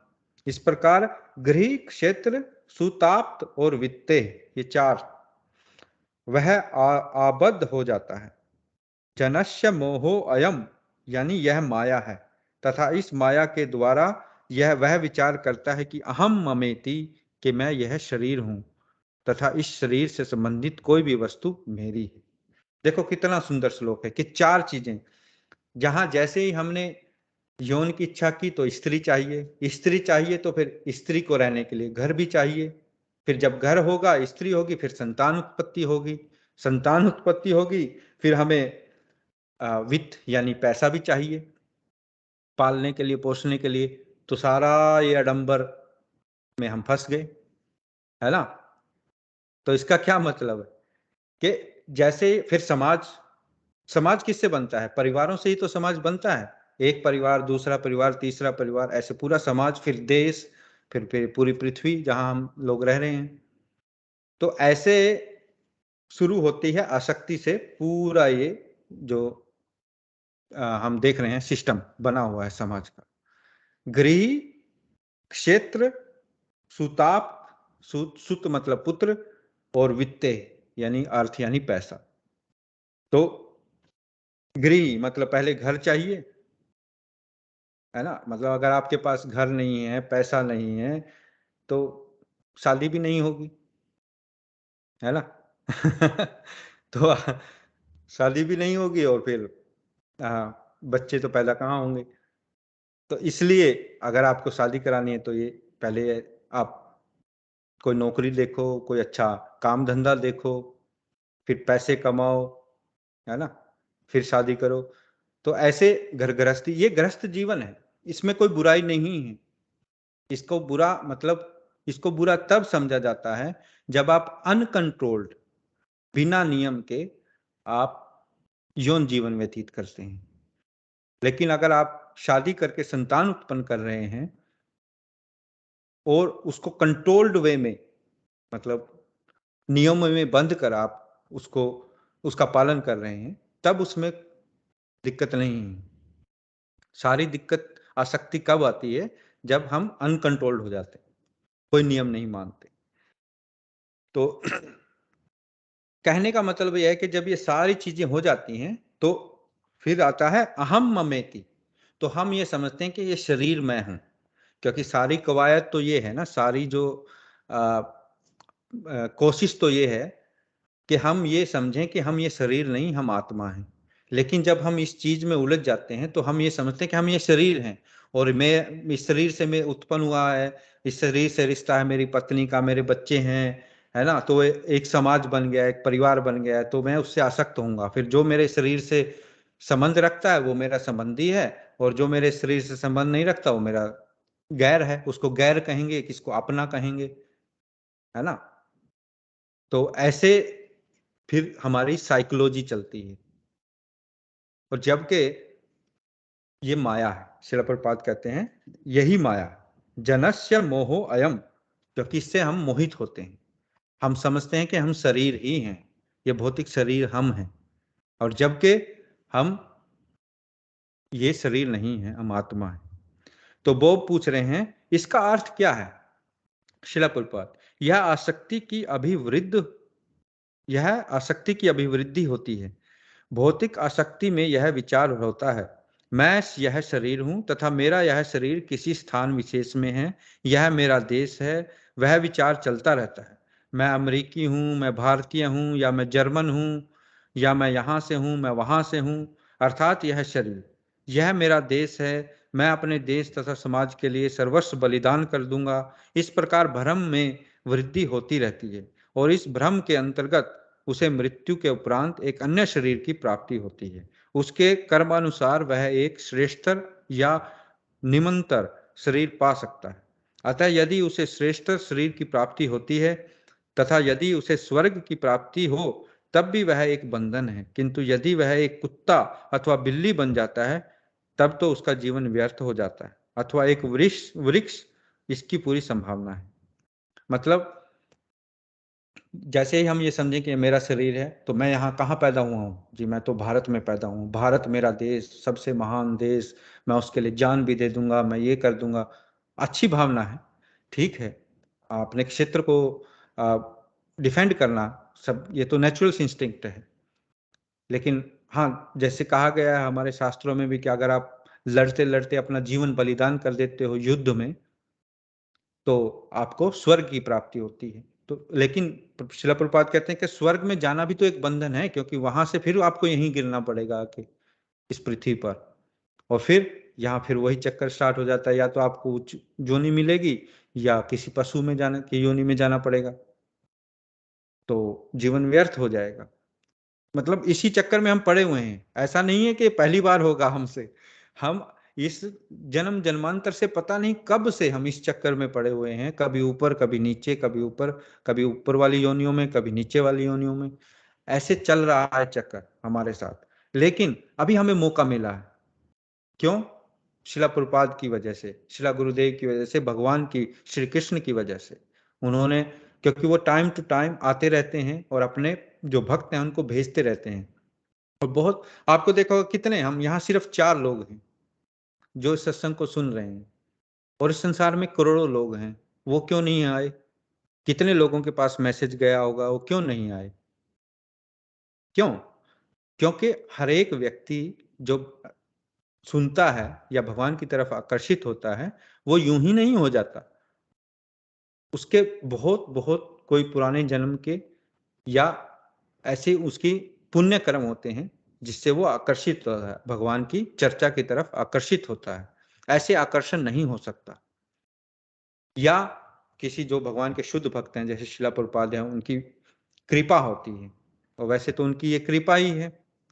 इस प्रकार गृह क्षेत्र सुताप्त और वित्ते, ये 4, वह आबद्ध हो जाता है। जनस्य मोहो अयम, यानी यह माया है, तथा इस माया के द्वारा यह वह विचार करता है कि अहम ममेति, कि मैं यह शरीर हूं। तथा इस शरीर से संबंधित कोई भी वस्तु मेरी है। देखो कितना सुंदर श्लोक है कि 4 चीजें, जहां जैसे ही हमने यौन की इच्छा की तो स्त्री चाहिए, स्त्री चाहिए तो फिर स्त्री को रहने के लिए घर भी चाहिए, फिर जब घर होगा, स्त्री होगी, फिर संतान उत्पत्ति होगी, संतान उत्पत्ति होगी, फिर हमें वित्त यानी पैसा भी चाहिए पालने के लिए, पोषने के लिए। तो सारा ये आडंबर में हम फंस गए, है ना। तो इसका क्या मतलब है कि जैसे फिर समाज, समाज किससे बनता है? परिवारों से ही तो समाज बनता है। एक परिवार, दूसरा परिवार, तीसरा परिवार, ऐसे पूरा समाज, फिर देश, फिर पूरी पृथ्वी जहां हम लोग रह रहे हैं। तो ऐसे शुरू होती है आसक्ति से पूरा ये जो हम देख रहे हैं सिस्टम बना हुआ है समाज का। गृह, क्षेत्र, सुताप, सुत मतलब पुत्र, और वित्ते यानी अर्थ यानी पैसा। तो गृह मतलब पहले घर चाहिए, है ना। मतलब अगर आपके पास घर नहीं है, पैसा नहीं है, तो शादी भी नहीं होगी, है ना। तो शादी भी नहीं होगी और फिर बच्चे तो पैदा कहाँ होंगे। तो इसलिए अगर आपको शादी करानी है तो ये पहले आप कोई नौकरी देखो, कोई अच्छा काम धंधा देखो, फिर पैसे कमाओ, है ना, फिर शादी करो। तो ऐसे घर गृहस्थी, ये गृहस्थ जीवन है, इसमें कोई बुराई नहीं है। इसको बुरा मतलब, इसको बुरा तब समझा जाता है जब आप अनकंट्रोल्ड, बिना नियम के आप यौन जीवन व्यतीत करते हैं। लेकिन अगर आप शादी करके संतान उत्पन्न कर रहे हैं और उसको कंट्रोल्ड वे में, मतलब नियमों में बंद कर आप उसको, उसका पालन कर रहे हैं, तब उसमें दिक्कत नहीं है। सारी दिक्कत, आसक्ति कब आती है? जब हम अनकंट्रोल्ड हो जाते हैं, कोई नियम नहीं मानते। तो कहने का मतलब यह है कि जब ये सारी चीजें हो जाती हैं तो फिर आता है अहम ममेति। तो हम ये समझते हैं कि ये शरीर मैं हूं, क्योंकि सारी कवायद तो ये है ना, सारी जो कोशिश तो ये है कि हम ये समझें कि हम ये शरीर नहीं, हम आत्मा हैं। लेकिन जब हम इस चीज में उलझ जाते हैं तो हम ये समझते हैं कि हम ये शरीर हैं, और मैं इस शरीर से मैं उत्पन्न हुआ है, इस शरीर से रिश्ता है मेरी पत्नी का, मेरे बच्चे हैं, है ना। तो एक समाज बन गया, एक परिवार बन गया है, तो मैं उससे आसक्त होऊंगा। फिर जो मेरे शरीर से संबंध रखता है वो मेरा संबंधी है, और जो मेरे शरीर से संबंध नहीं रखता वो मेरा गैर है। उसको गैर कहेंगे, किसको अपना कहेंगे, है ना। तो ऐसे फिर हमारी साइकोलॉजी चलती है। और जबकि ये माया है, श्रील प्रभुपाद कहते हैं यही माया, जनस्य मोहो अयम, क्योंकि इससे हम मोहित होते हैं। हम समझते हैं कि हम शरीर ही हैं, ये भौतिक शरीर हम हैं, और जबकि हम ये शरीर नहीं है, हम आत्मा है। तो वो पूछ रहे हैं इसका अर्थ क्या है? श्रील प्रभुपाद, यह आसक्ति की अभिवृद्धि होती है। भौतिक आसक्ति में यह विचार होता है मैं यह शरीर हूं तथा मेरा यह शरीर किसी स्थान विशेष में है, यह मेरा देश है। वह विचार चलता रहता है, मैं अमेरिकी हूं, मैं भारतीय हूं, या मैं जर्मन हूं, या मैं यहां से हूं, मैं वहां से हूं। अर्थात यह शरीर, यह मेरा देश है, मैं अपने देश तथा समाज के लिए सर्वस्व बलिदान कर दूंगा। इस प्रकार भ्रम में वृद्धि होती रहती है, और इस भ्रम के अंतर्गत उसे मृत्यु के उपरांत एक अन्य शरीर की प्राप्ति होती है। उसके कर्मानुसार वह एक श्रेष्ठतर या निमंतर शरीर पा सकता है। अतः यदि उसे श्रेष्ठतर शरीर की प्राप्ति होती है तथा यदि उसे स्वर्ग की प्राप्ति हो, तब भी वह एक बंधन है। किंतु यदि वह एक कुत्ता अथवा बिल्ली बन जाता है, तब तो उसका जीवन व्यर्थ हो जाता है, अथवा एक वृक्ष वृक्ष इसकी पूरी संभावना है। मतलब जैसे ही हम ये समझें कि मेरा शरीर है, तो मैं यहाँ कहाँ पैदा हुआ हूँ जी? मैं तो भारत में पैदा हूँ, भारत मेरा देश, सबसे महान देश, मैं उसके लिए जान भी दे दूंगा, मैं ये कर दूंगा। अच्छी भावना है, ठीक है, अपने क्षेत्र को डिफेंड करना, सब ये तो नेचुरल इंस्टिंक्ट है। लेकिन हाँ, जैसे कहा गया है हमारे शास्त्रों में भी कि अगर आप लड़ते लड़ते अपना जीवन बलिदान कर देते हो युद्ध में, तो आपको स्वर्ग की प्राप्ति होती है। तो लेकिन शिला प्रभुपाद कहते हैं कि स्वर्ग में जाना भी तो एक बंधन है, क्योंकि वहां से फिर आपको यहीं गिरना पड़ेगा आके इस पृथ्वी पर, और फिर यहाँ फिर वही चक्कर स्टार्ट हो जाता है, या तो आपको उच्च योनि मिलेगी या किसी पशु में जाने की योनि में जाना पड़ेगा, तो जीवन व्यर्थ हो जाएगा। मतलब इसी चक्कर में हम पड़े हुए हैं। ऐसा नहीं है कि पहली बार होगा हमसे, हम इस जन्म जन्मांतर से पता नहीं कब से हम इस चक्कर में पड़े हुए हैं, कभी ऊपर कभी नीचे, कभी ऊपर वाली योनियों में, कभी नीचे वाली योनियों में, ऐसे चल रहा है चक्कर हमारे साथ। लेकिन अभी हमें मौका मिला है। क्यों? शिला प्रभुपाद की वजह से, शिला गुरुदेव की वजह से, भगवान की, श्री कृष्ण की वजह से। उन्होंने, क्योंकि वो टाइम टू टाइम आते रहते हैं और अपने जो भक्त हैं उनको भेजते रहते हैं। और बहुत, आपको देखा होगा कितने, हम यहाँ सिर्फ 4 लोग हैं जो इस सत्संग को सुन रहे हैं, और इस संसार में करोड़ों लोग हैं। वो क्यों नहीं आए? कितने लोगों के पास मैसेज गया होगा, वो क्यों नहीं आए? क्यों? क्योंकि हर एक व्यक्ति जो सुनता है या भगवान की तरफ आकर्षित होता है, वो यूं ही नहीं हो जाता। उसके बहुत बहुत कोई पुराने जन्म के या ऐसे उसकी पुण्य कर्म होते हैं जिससे वो आकर्षित होता है, भगवान की चर्चा की तरफ आकर्षित होता है। ऐसे आकर्षण नहीं हो सकता। या किसी जो भगवान के शुद्ध भक्त हैं जैसे शिला प्रभुपाद हैं, उनकी कृपा होती है, और वैसे तो उनकी ये कृपा ही है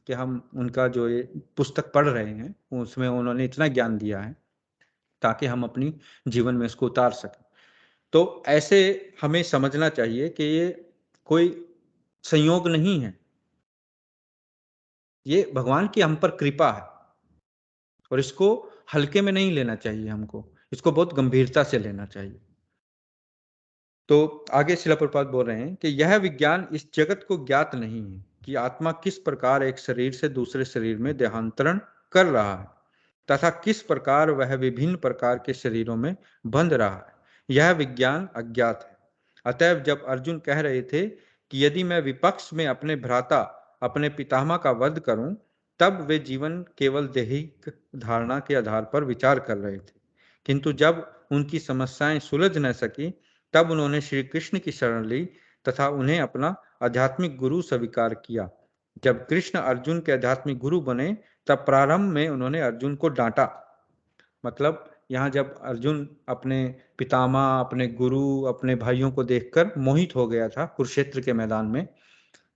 कि हम उनका जो ये पुस्तक पढ़ रहे हैं उसमें उन्होंने इतना ज्ञान दिया है ताकि हम अपनी जीवन में इसको उतार सकें। तो ऐसे हमें समझना चाहिए कि ये कोई संयोग नहीं है, ये भगवान की हम पर कृपा है, और इसको हल्के में नहीं लेना चाहिए, हमको इसको बहुत गंभीरता से लेना चाहिए। तो आगे शिला प्रभुपाद बोल रहे हैं कि यह विज्ञान इस जगत को ज्ञात नहीं है कि आत्मा किस प्रकार एक शरीर से दूसरे शरीर में देहांतरण कर रहा है तथा किस प्रकार वह विभिन्न प्रकार के शरीरों में बंध रहा है। यह विज्ञान अज्ञात है। अतएव जब अर्जुन कह रहे थे कि यदि मैं विपक्ष में अपने भ्राता, अपने पितामह का वध करूं, तब वे जीवन केवल दैहिक धारणा के आधार पर विचार कर रहे थे, किंतु जब उनकी समस्याएं सुलझ न सकी, तब उन्होंने श्री कृष्ण की शरण ली तथा उन्हें अपना आध्यात्मिक गुरु स्वीकार किया। जब कृष्ण अर्जुन के आध्यात्मिक गुरु बने, तब प्रारंभ में उन्होंने अर्जुन को डांटा। मतलब यहाँ जब अर्जुन अपने पितामह, अपने गुरु, अपने भाइयों को देखकर मोहित हो गया था कुरुक्षेत्र के मैदान में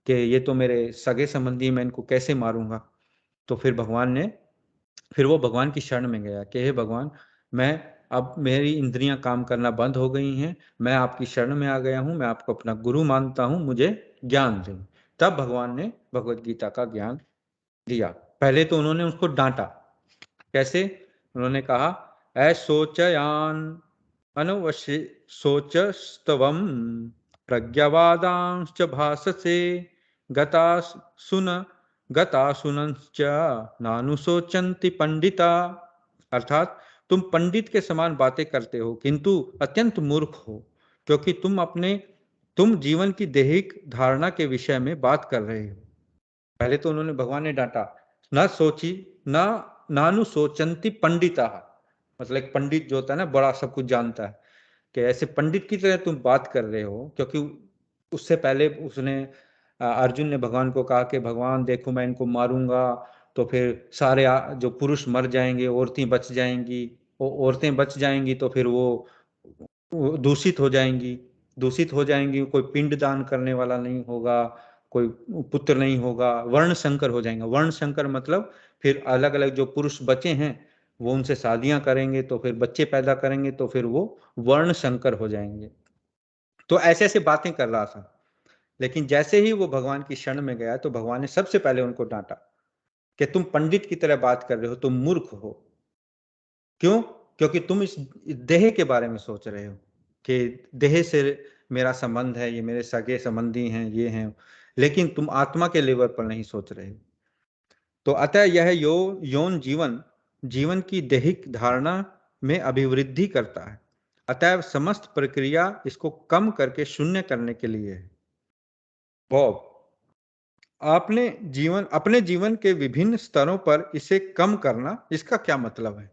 कि ये तो मेरे सगे संबंधी, मैं इनको कैसे मारूंगा, तो फिर वो भगवान की शरण में गया कि हे भगवान, मैं अब मेरी इंद्रियां काम करना बंद हो गई हैं, मैं आपकी शरण में आ गया हूं, मैं आपको अपना गुरु मानता हूं, मुझे ज्ञान दें। तब भगवान ने भगवत गीता का ज्ञान दिया। पहले तो उन्होंने उसको डांटा। कैसे? उन्होंने कहा, ऐसोचयान अनवश्य सोचस्तवम प्रज्ञावादांश्च भाससे गता सुन गता सुनश्च नानुशोचन्ति पंडिता। अर्थात तुम पंडित के समान बातें करते हो किंतु अत्यंत मूर्ख हो, क्योंकि तुम जीवन की दैहिक धारणा के विषय में बात कर रहे हो। पहले तो उन्होंने, भगवान ने डांटा, न सोची न नानु सोचंती पंडिता। मतलब एक पंडित जो होता है ना, बड़ा सब कुछ जानता है, कि ऐसे पंडित की तरह तुम बात कर रहे हो। क्योंकि उससे पहले अर्जुन ने भगवान को कहा कि भगवान देखो, मैं इनको मारूंगा तो फिर सारे जो पुरुष मर जाएंगे, औरतें बच जाएंगी, औरतें बच जाएंगी तो फिर वो दूषित हो जाएंगी, कोई पिंड दान करने वाला नहीं होगा, कोई पुत्र नहीं होगा, वर्ण संकर हो जाएंगे। वर्ण संकर मतलब फिर अलग अलग जो पुरुष बचे हैं वो उनसे शादियां करेंगे तो फिर बच्चे पैदा करेंगे तो फिर वो वर्ण संकर हो जाएंगे। तो ऐसे ऐसे बातें कर रहा था। लेकिन जैसे ही वो भगवान की शरण में गया तो भगवान ने सबसे पहले उनको डांटा कि तुम पंडित की तरह बात कर रहे हो, तुम मूर्ख हो। क्यों? क्योंकि तुम इस देह के बारे में सोच रहे हो कि देह से मेरा संबंध है, ये मेरे सगे संबंधी हैं, ये हैं, लेकिन तुम आत्मा के लेवल पर नहीं सोच रहे हो। तो अतः यह यौन जीवन की दैहिक धारणा में अभिवृद्धि करता है। अतः समस्त प्रक्रिया इसको कम करके शून्य करने के लिए है। बॉब, अपने जीवन के विभिन्न स्तरों पर इसे कम करना, इसका क्या मतलब है?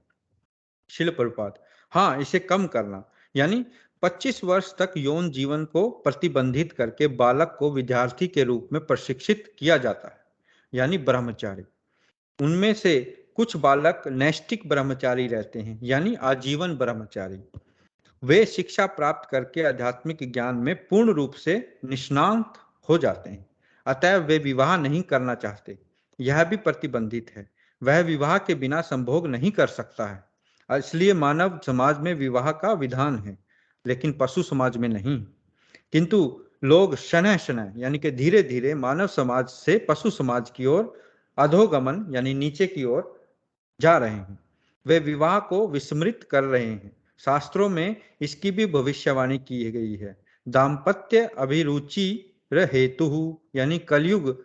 शिल प्रभुपाद, हाँ, इसे कम करना यानी 25 वर्ष तक यौन जीवन को प्रतिबंधित करके बालक को विद्यार्थी के रूप में प्रशिक्षित किया जाता है, यानी ब्रह्मचारी। उनमें से कुछ बालक नैष्ठिक ब्रह्मचारी रहते हैं, यानी आजीवन ब्रह्मचारी। वे शिक्षा प्राप्त करके आध्यात्मिक ज्ञान में पूर्ण रूप से निष्णात हो जाते हैं, अतः वे विवाह नहीं करना चाहते। यह भी प्रतिबंधित है, वह विवाह के बिना संभोग नहीं कर सकता है। इसलिए मानव समाज में विवाह का विधान है, लेकिन पशु समाज में नहीं। किंतु लोग शनः शनः यानी कि धीरे धीरे मानव समाज से पशु समाज की ओर अधोगमन यानी नीचे की ओर जा रहे हैं। वे विवाह को विस्मृत कर रहे हैं। शास्त्रों में इसकी भी भविष्यवाणी की गई है। दाम्पत्य अभिरुचि हेतु यानी कलयुग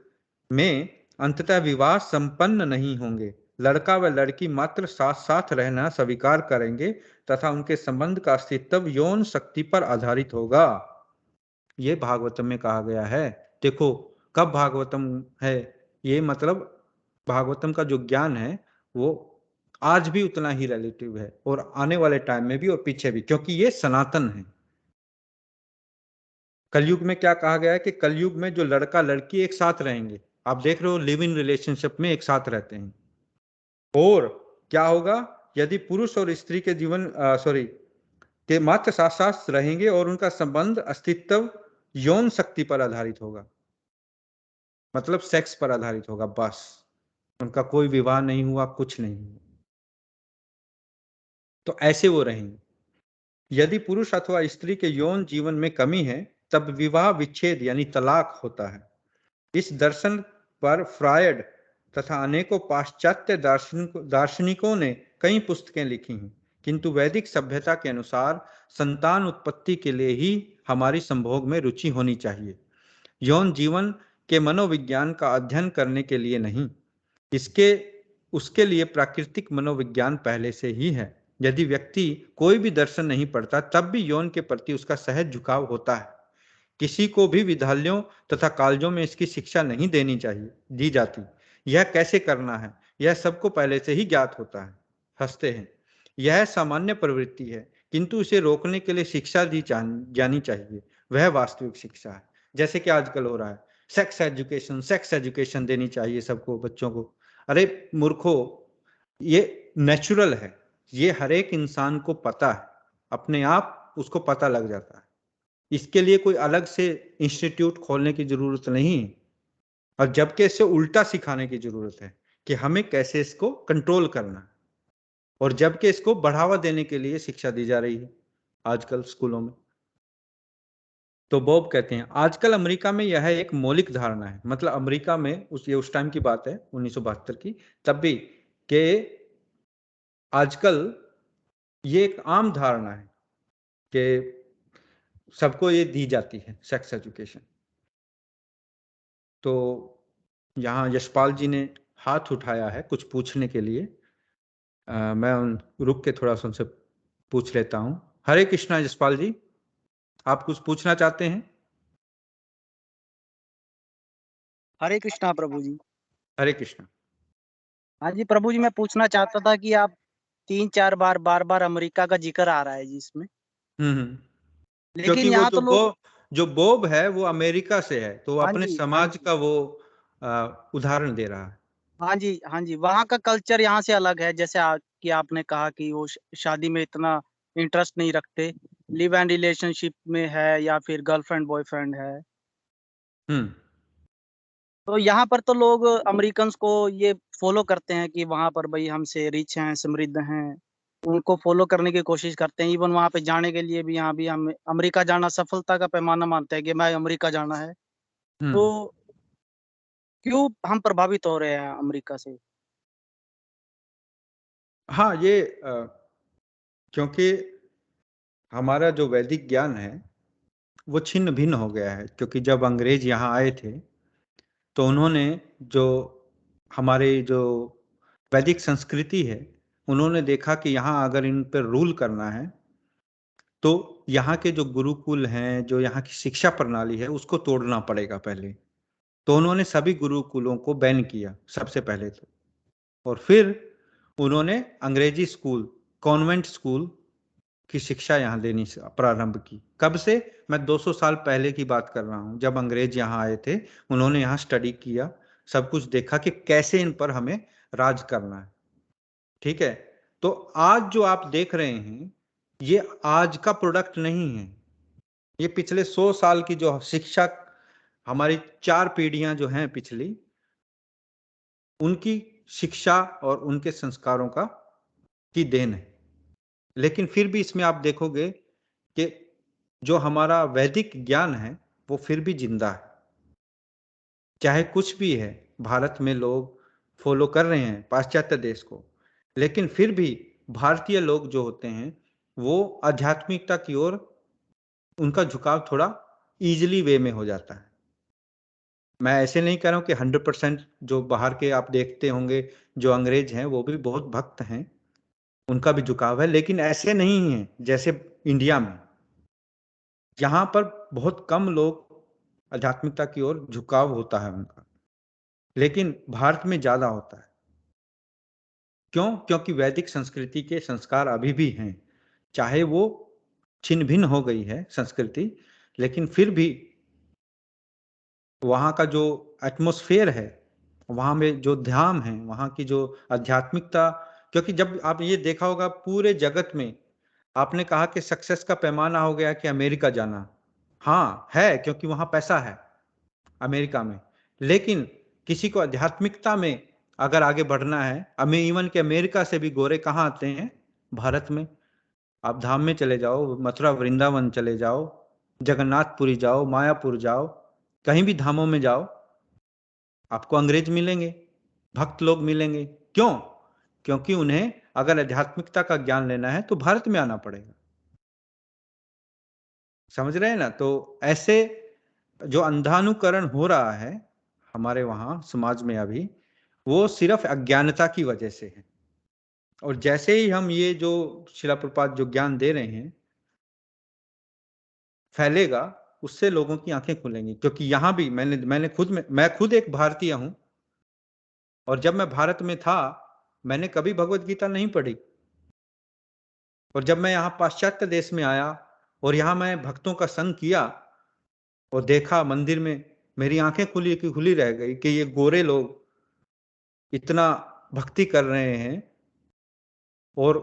में अंततः विवाह संपन्न नहीं होंगे। लड़का व लड़की मात्र साथ साथ रहना स्वीकार करेंगे तथा उनके संबंध का अस्तित्व यौन शक्ति पर आधारित होगा। ये भागवतम में कहा गया है। देखो कब भागवतम है, ये मतलब भागवतम का जो ज्ञान है वो आज भी उतना ही रिलेटिव है और आने वाले टाइम में भी और पीछे भी, क्योंकि ये सनातन है। कलयुग में क्या कहा गया है कि कलयुग में जो लड़का लड़की एक साथ रहेंगे, आप देख रहे हो लिव इन रिलेशनशिप में एक साथ रहते हैं। और क्या होगा यदि पुरुष और स्त्री के जीवन के मात्र साथ साथ रहेंगे और उनका संबंध अस्तित्व यौन शक्ति पर आधारित होगा, मतलब सेक्स पर आधारित होगा, बस उनका कोई विवाह नहीं हुआ, कुछ नहीं हुआ, तो ऐसे वो रहेंगे। यदि पुरुष अथवा स्त्री के यौन जीवन में कमी है तब विवाह विच्छेद यानी तलाक होता है। इस दर्शन पर फ्रायड तथा अनेकों पाश्चात्य दार्शनिकों ने कई पुस्तकें लिखी हैं, किंतु वैदिक सभ्यता के अनुसार संतान उत्पत्ति के लिए ही हमारी संभोग में रुचि होनी चाहिए, यौन जीवन के मनोविज्ञान का अध्ययन करने के लिए नहीं। उसके लिए प्राकृतिक मनोविज्ञान पहले से ही है। यदि व्यक्ति कोई भी दर्शन नहीं पढ़ता तब भी यौन के प्रति उसका सहज झुकाव होता है। किसी को भी विद्यालयों तथा कॉलेजों में इसकी शिक्षा नहीं दी जाती। यह कैसे करना है यह सबको पहले से ही ज्ञात होता है। हंसते हैं, यह सामान्य प्रवृत्ति है, किंतु इसे रोकने के लिए शिक्षा दी जानी चाहिए। वह वास्तविक शिक्षा है, जैसे कि आजकल हो रहा है सेक्स एजुकेशन देनी चाहिए सबको, बच्चों को। अरे मूर्खो, ये नेचुरल है, ये हर एक इंसान को पता है, अपने आप उसको पता लग जाता है। इसके लिए कोई अलग से इंस्टीट्यूट खोलने की जरूरत नहीं है, और जबकि इससे उल्टा सिखाने की जरूरत है कि हमें कैसे इसको कंट्रोल करना है, और जबकि इसको बढ़ावा देने के लिए शिक्षा दी जा रही है आजकल स्कूलों में। तो बॉब कहते हैं आजकल अमेरिका में यह एक मौलिक धारणा है, मतलब अमेरिका में ये उस टाइम की बात है 1972 की, तब भी कि आजकल ये एक आम धारणा है कि सबको ये दी जाती है सेक्स एजुकेशन। तो यहाँ यशपाल जी ने हाथ उठाया है कुछ पूछने के लिए। मैं रुक के थोड़ा सा उनसे पूछ लेता हूँ। हरे कृष्णा यशपाल जी, आप कुछ पूछना चाहते हैं? हरे कृष्णा प्रभु जी। हरे कृष्णा। हाँ जी प्रभु जी, मैं पूछना चाहता था कि आप 3-4 बार अमेरिका का जिक्र आ रहा है जी इसमें, क्योंकि लेकिन वो यहाँ तो लोग जो बॉब है वो अमेरिका से है, तो वो हाँ अपने जी हाँ समाज जी का वो उदाहरण दे रहा है। हाँ जी, वहाँ का कल्चर यहाँ से अलग है। जैसे कि आपने कहा कि वो शादी में इतना इंटरेस्ट नहीं रखते, लिव एंड रिलेशनशिप में है या फिर गर्लफ्रेंड बॉयफ्रेंड है। हम्म तो यहाँ पर तो लोग अमेरिकन्स को ये फॉलो करते हैं कि वहाँ पर भाई हमसे रिच हैं, समृद्ध हैं, उनको फॉलो करने की कोशिश करते हैं। इवन वहाँ पे जाने के लिए भी, यहाँ भी हम अमेरिका जाना सफलता का पैमाना मानते हैं कि मैं अमेरिका जाना है। हम्म तो क्यों हम प्रभावित हो रहे हैं अमेरिका से? हाँ, ये क्योंकि हमारा जो वैदिक ज्ञान है वो छिन्न भिन्न हो गया है। क्योंकि जब अंग्रेज यहाँ आए थे तो उन्होंने जो हमारे जो वैदिक संस्कृति है, उन्होंने देखा कि यहाँ अगर इन पर रूल करना है तो यहाँ के जो गुरुकुल हैं, जो यहाँ की शिक्षा प्रणाली है, उसको तोड़ना पड़ेगा पहले। तो उन्होंने सभी गुरुकुलों को बैन किया सबसे पहले तो, और फिर उन्होंने अंग्रेजी स्कूल, कॉन्वेंट स्कूल की शिक्षा यहाँ देनी प्रारंभ की। कब से? मैं 200 साल पहले की बात कर रहा हूँ, जब अंग्रेज यहाँ आए थे। उन्होंने यहाँ स्टडी किया, सब कुछ देखा कि कैसे इन पर हमें राज करना है। ठीक है, तो आज जो आप देख रहे हैं ये आज का प्रोडक्ट नहीं है, ये पिछले 100 साल की जो शिक्षा, हमारी 4 पीढ़ियां जो हैं पिछली, उनकी शिक्षा और उनके संस्कारों का की देन है। लेकिन फिर भी इसमें आप देखोगे कि जो हमारा वैदिक ज्ञान है वो फिर भी जिंदा है। चाहे कुछ भी है, भारत में लोग फॉलो कर रहे हैं पाश्चात्य देश को, लेकिन फिर भी भारतीय लोग जो होते हैं वो आध्यात्मिकता की ओर उनका झुकाव थोड़ा इजीली वे में हो जाता है। मैं ऐसे नहीं कह रहा हूं कि 100% जो बाहर के आप देखते होंगे जो अंग्रेज हैं वो भी बहुत भक्त हैं, उनका भी झुकाव है, लेकिन ऐसे नहीं है जैसे इंडिया में। यहाँ पर बहुत कम लोग आध्यात्मिकता की ओर झुकाव होता है उनका, लेकिन भारत में ज्यादा होता है। क्यों? क्योंकि वैदिक संस्कृति के संस्कार अभी भी हैं, चाहे वो छिन्न भिन्न हो गई है संस्कृति, लेकिन फिर भी वहाँ का जो एटमॉस्फेयर है, वहाँ में जो ध्यान है, वहाँ की जो आध्यात्मिकता, क्योंकि जब आप ये देखा होगा पूरे जगत में, आपने कहा कि सक्सेस का पैमाना हो गया कि अमेरिका जाना। हाँ है, क्योंकि वहाँ पैसा है अमेरिका में, लेकिन किसी को आध्यात्मिकता में अगर आगे बढ़ना है, हमें इवन के अमेरिका से भी गोरे कहाँ आते हैं? भारत में। आप धाम में चले जाओ, मथुरा वृंदावन चले जाओ, जगन्नाथपुरी जाओ, मायापुर जाओ, कहीं भी धामों में जाओ, आपको अंग्रेज मिलेंगे, भक्त लोग मिलेंगे। क्यों? क्योंकि उन्हें अगर आध्यात्मिकता का ज्ञान लेना है तो भारत में आना पड़ेगा। समझ रहे हैं ना? तो ऐसे जो अंधानुकरण हो रहा है हमारे वहां समाज में अभी, वो सिर्फ अज्ञानता की वजह से है। और जैसे ही हम ये जो शिला प्रपात जो ज्ञान दे रहे हैं फैलेगा, उससे लोगों की आंखें खुलेंगी। क्योंकि यहाँ भी मैं खुद एक भारतीय हूं, और जब मैं भारत में था मैंने कभी भगवत गीता नहीं पढ़ी। और जब मैं यहाँ पाश्चात्य देश में आया और यहाँ मैं भक्तों का संग किया और देखा मंदिर में, मेरी आंखें खुली की खुली रह गई कि ये गोरे लोग इतना भक्ति कर रहे हैं। और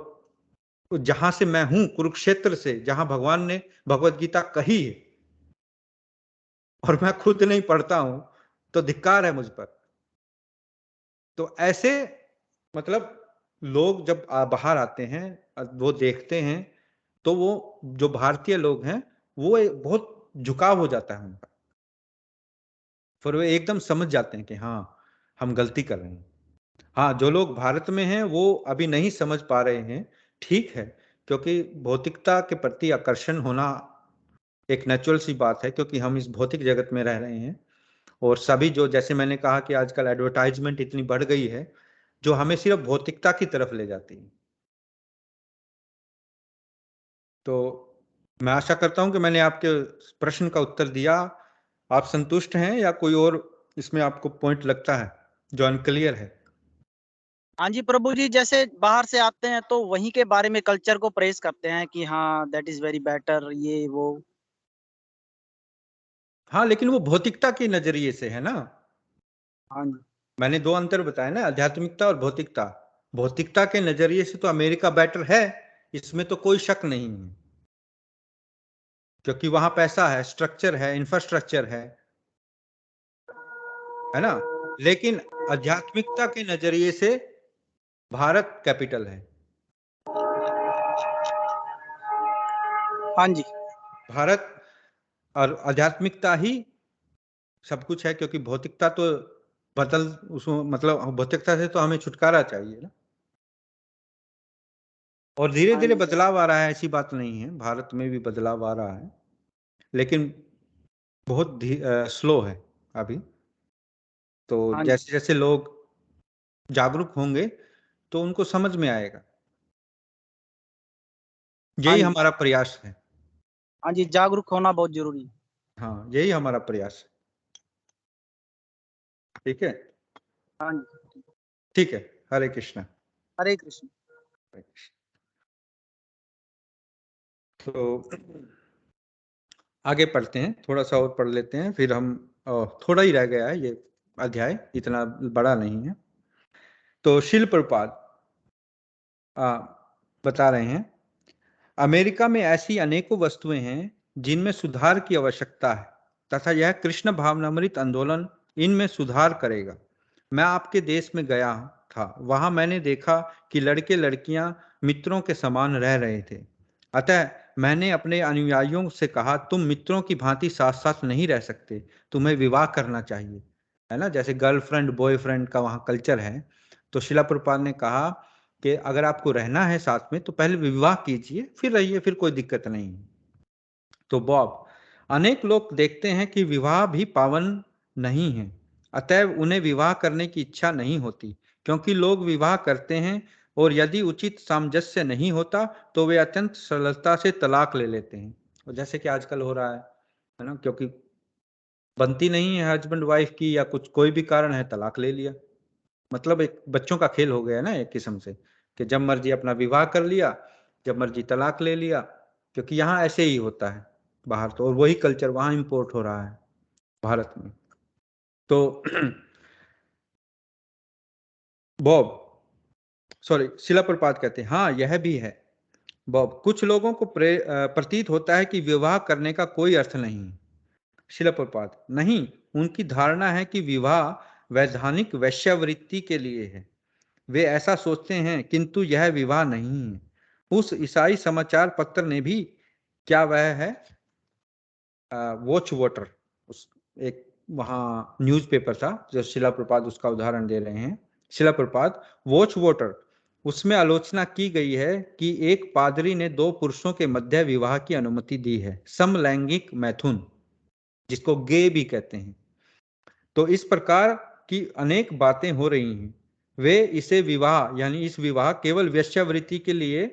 जहां से मैं हूं, कुरुक्षेत्र से, जहां भगवान ने भगवत गीता कही है, और मैं खुद नहीं पढ़ता हूं, तो धिक्कार है मुझ पर। तो ऐसे मतलब लोग जब बाहर आते हैं, वो देखते हैं, तो वो जो भारतीय लोग हैं वो बहुत झुकाव हो जाता है उनका, फिर वो एकदम समझ जाते हैं कि हाँ हम गलती कर रहे हैं। हाँ, जो लोग भारत में हैं वो अभी नहीं समझ पा रहे हैं, ठीक है, क्योंकि भौतिकता के प्रति आकर्षण होना एक नेचुरल सी बात है, क्योंकि हम इस भौतिक जगत में रह रहे हैं। और सभी जो, जैसे मैंने कहा कि आजकल एडवर्टाइजमेंट इतनी बढ़ गई है जो हमें सिर्फ भौतिकता की तरफ ले जाती है। तो मैं आशा करता हूं कि मैंने आपके प्रश्न का उत्तर दिया। आप संतुष्ट हैं या कोई और इसमें आपको पॉइंट लगता है जो अनक्लियर है? हाँ जी प्रभु जी, जैसे बाहर से आते हैं तो वहीं के बारे में कल्चर को प्रेज करते हैं कि हाँ दैट इज वेरी बेटर, ये वो। हाँ, लेकिन वो भौतिकता के नजरिए से है ना। हाँ जी। मैंने दो अंतर बताए ना, आध्यात्मिकता और भौतिकता। भौतिकता के नजरिए से तो अमेरिका बेटर है, इसमें तो कोई शक नहीं है, क्योंकि वहां पैसा है, स्ट्रक्चर है, इंफ्रास्ट्रक्चर है ना। लेकिन आध्यात्मिकता के नजरिए से भारत कैपिटल है। हाँ जी। भारत और आध्यात्मिकता ही सब कुछ है, क्योंकि भौतिकता तो बदल, उसमें मतलब भौतिकता से तो हमें छुटकारा चाहिए ना। और धीरे हाँ धीरे जी। बदलाव आ रहा है, ऐसी बात नहीं है, भारत में भी बदलाव आ रहा है, लेकिन बहुत स्लो है अभी। तो हाँ जी। जैसे जैसे लोग जागरूक होंगे तो उनको समझ में आएगा। हाँ यही जी। हमारा प्रयास है। हाँ जी, जागरूक होना बहुत जरूरी है। हाँ, यही हमारा प्रयास है। ठीक है। हाँ जी। ठीक है। हरे कृष्णा। हरे कृष्ण। हरे कृष्ण। तो आगे पढ़ते हैं, थोड़ा सा और पढ़ लेते हैं, फिर हम थोड़ा ही रह गया है ये अध्याय, इतना बड़ा नहीं है। तो शिल प्रपात बता रहे हैं, अमेरिका में ऐसी अनेकों वस्तुएं हैं जिनमें सुधार की आवश्यकता है तथा यह कृष्ण भावनामृत आंदोलन इनमें सुधार करेगा। मैं आपके देश में गया था, वहां मैंने देखा कि लड़के लड़कियां मित्रों के समान रह रहे थे। अतः मैंने अपने अनुयायियों से कहा, तुम मित्रों की भांति साथ साथ नहीं रह सकते, तुम्हें विवाह करना चाहिए, है ना, जैसे गर्लफ्रेंड बॉयफ्रेंड का वहाँ कल्चर है। तो शिला प्रभुपाद ने कहा कि अगर आपको रहना है साथ में तो पहले विवाह कीजिए, फिर रहिए, फिर कोई दिक्कत नहीं। तो बॉब, अनेक लोग देखते हैं कि विवाह भी पावन नहीं है, अतएव उन्हें विवाह करने की इच्छा नहीं होती, क्योंकि लोग विवाह करते हैं और यदि उचित सामंजस्य नहीं होता तो वे अत्यंत सरलता से तलाक ले लेते हैं। और जैसे कि आजकल हो रहा है ना, क्योंकि बनती नहीं है हस्बैंड वाइफ की या कुछ कोई भी कारण है, तलाक ले लिया। मतलब एक बच्चों का खेल हो गया ना एक किस्म से, कि जब मर्जी अपना विवाह कर लिया, जब मर्जी तलाक ले लिया, क्योंकि यहाँ ऐसे ही होता है बाहर तो, और वही कल्चर वहाँ इंपोर्ट हो रहा है भारत में। तो बॉब, सॉरी, शिला प्रपात कहते हैं, हाँ यह भी है बॉब, कुछ लोगों को प्रतीत होता है कि विवाह करने का कोई अर्थ नहीं है। शिला प्रपात, नहीं, उनकी धारणा है कि विवाह वैधानिक वैश्यावृत्ति के लिए है, वे ऐसा सोचते हैं, किंतु यह विवाह नहीं है। उस ईसाई समाचार पत्र ने भी, क्या वह है, वॉच वोटर, उस एक वहाँ न्यूज़पेपर था जो शिला प्रपात उसका उदाहरण दे रहे हैं, शिला प्रपात वॉच वोटर, उसमें आलोचना की गई है कि एक पादरी ने दो पुरुषों के मध्य विवाह की अनुमति दी है, समलैंगिक मैथुन, जिसको गे भी कहते हैं। तो इस प्रकार की अनेक बातें हो रही हैं, वे इसे विवाह यानी इस विवाह केवल वेश्यावृत्ति के लिए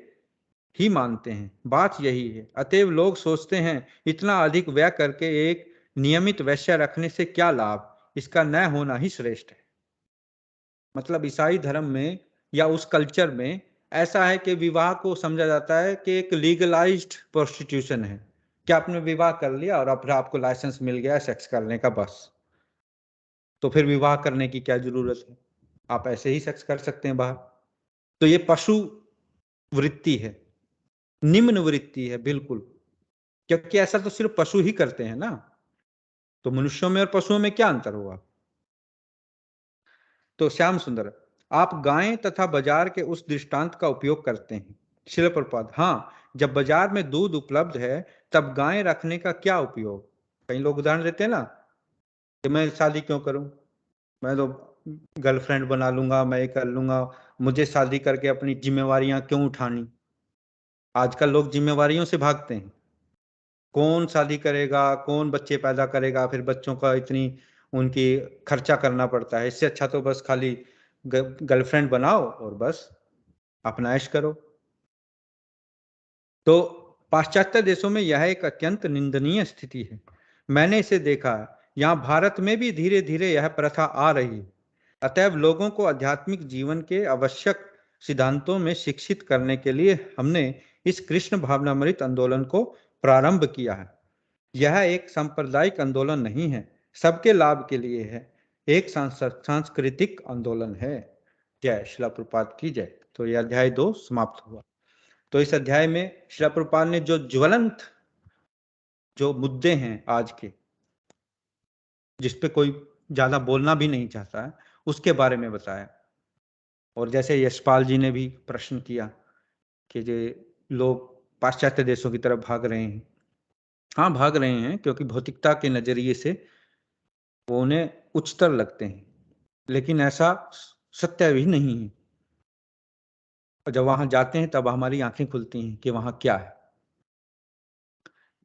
ही मानते हैं, बात यही है। अतएव लोग सोचते हैं, इतना अधिक व्यय करके एक नियमित वेश्या रखने से क्या लाभ, इसका न होना ही श्रेष्ठ है। मतलब ईसाई धर्म में या उस कल्चर में ऐसा है कि विवाह को समझा जाता है कि एक लीगलाइज्ड प्रोस्टिट्यूशन है, कि आपने विवाह कर लिया और फिर आपको लाइसेंस मिल गया सेक्स करने का, बस, तो फिर विवाह करने की क्या जरूरत है, आप ऐसे ही सेक्स कर सकते हैं बाहर। तो ये पशु वृत्ति है, निम्न वृत्ति है बिल्कुल, क्योंकि ऐसा तो सिर्फ पशु ही करते हैं ना, तो मनुष्यों में और पशुओं में क्या अंतर हुआ। तो श्याम सुंदर, आप गायें तथा बाजार के उस दृष्टांत का उपयोग करते हैं। शिल प्रपात, हाँ, जब बाजार में दूध उपलब्ध है तब गायें रखने का क्या उपयोग। कई लोग उदाहरण देते हैं ना कि मैं शादी क्यों करूं, मैं तो गर्लफ्रेंड बना लूंगा, मैं ये कर लूंगा, मुझे शादी करके अपनी जिम्मेवारियां क्यों उठानी। आजकल लोग जिम्मेवारियों से भागते हैं, कौन शादी करेगा, कौन बच्चे पैदा करेगा, फिर बच्चों का इतनी उनकी खर्चा करना पड़ता है, इससे अच्छा तो बस खाली गर्लफ्रेंड बनाओ और बस अपना ऐश करो। तो पाश्चात्य देशों में यह एक अत्यंत निंदनीय स्थिति है, मैंने इसे देखा है, यहाँ भारत में भी धीरे धीरे यह प्रथा आ रही है। अतएव लोगों को आध्यात्मिक जीवन के आवश्यक सिद्धांतों में शिक्षित करने के लिए हमने इस कृष्ण भावनामृत आंदोलन को प्रारंभ किया है। यह एक सांप्रदायिक आंदोलन नहीं है, सबके लाभ के लिए है, एक सांस्कृतिक आंदोलन है। जय श्रील प्रभुपाद की जय। तो यह अध्याय 2 समाप्त हुआ। तो इस अध्याय में श्रील प्रभुपाद ने जो ज्वलंत जो मुद्दे हैं आज के, जिसपे कोई ज्यादा बोलना भी नहीं चाहता है, उसके बारे में बताया। और जैसे यशपाल जी ने भी प्रश्न किया कि जो लोग पाश्चात्य देशों की तरफ भाग रहे हैं, हाँ भाग रहे हैं, क्योंकि भौतिकता के नजरिए से वो उन्हें उच्चतर लगते हैं, लेकिन ऐसा सत्य भी नहीं है। और जब वहां जाते हैं तब हमारी आंखें खुलती हैं कि वहां क्या है।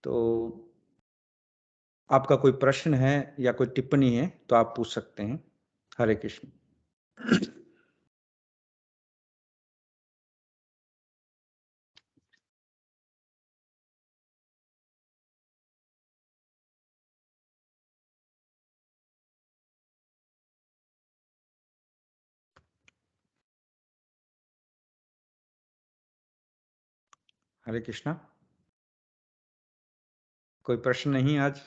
तो आपका कोई प्रश्न है या कोई टिप्पणी है तो आप पूछ सकते हैं। हरे कृष्ण। हरे कृष्णा। कोई प्रश्न नहीं आज?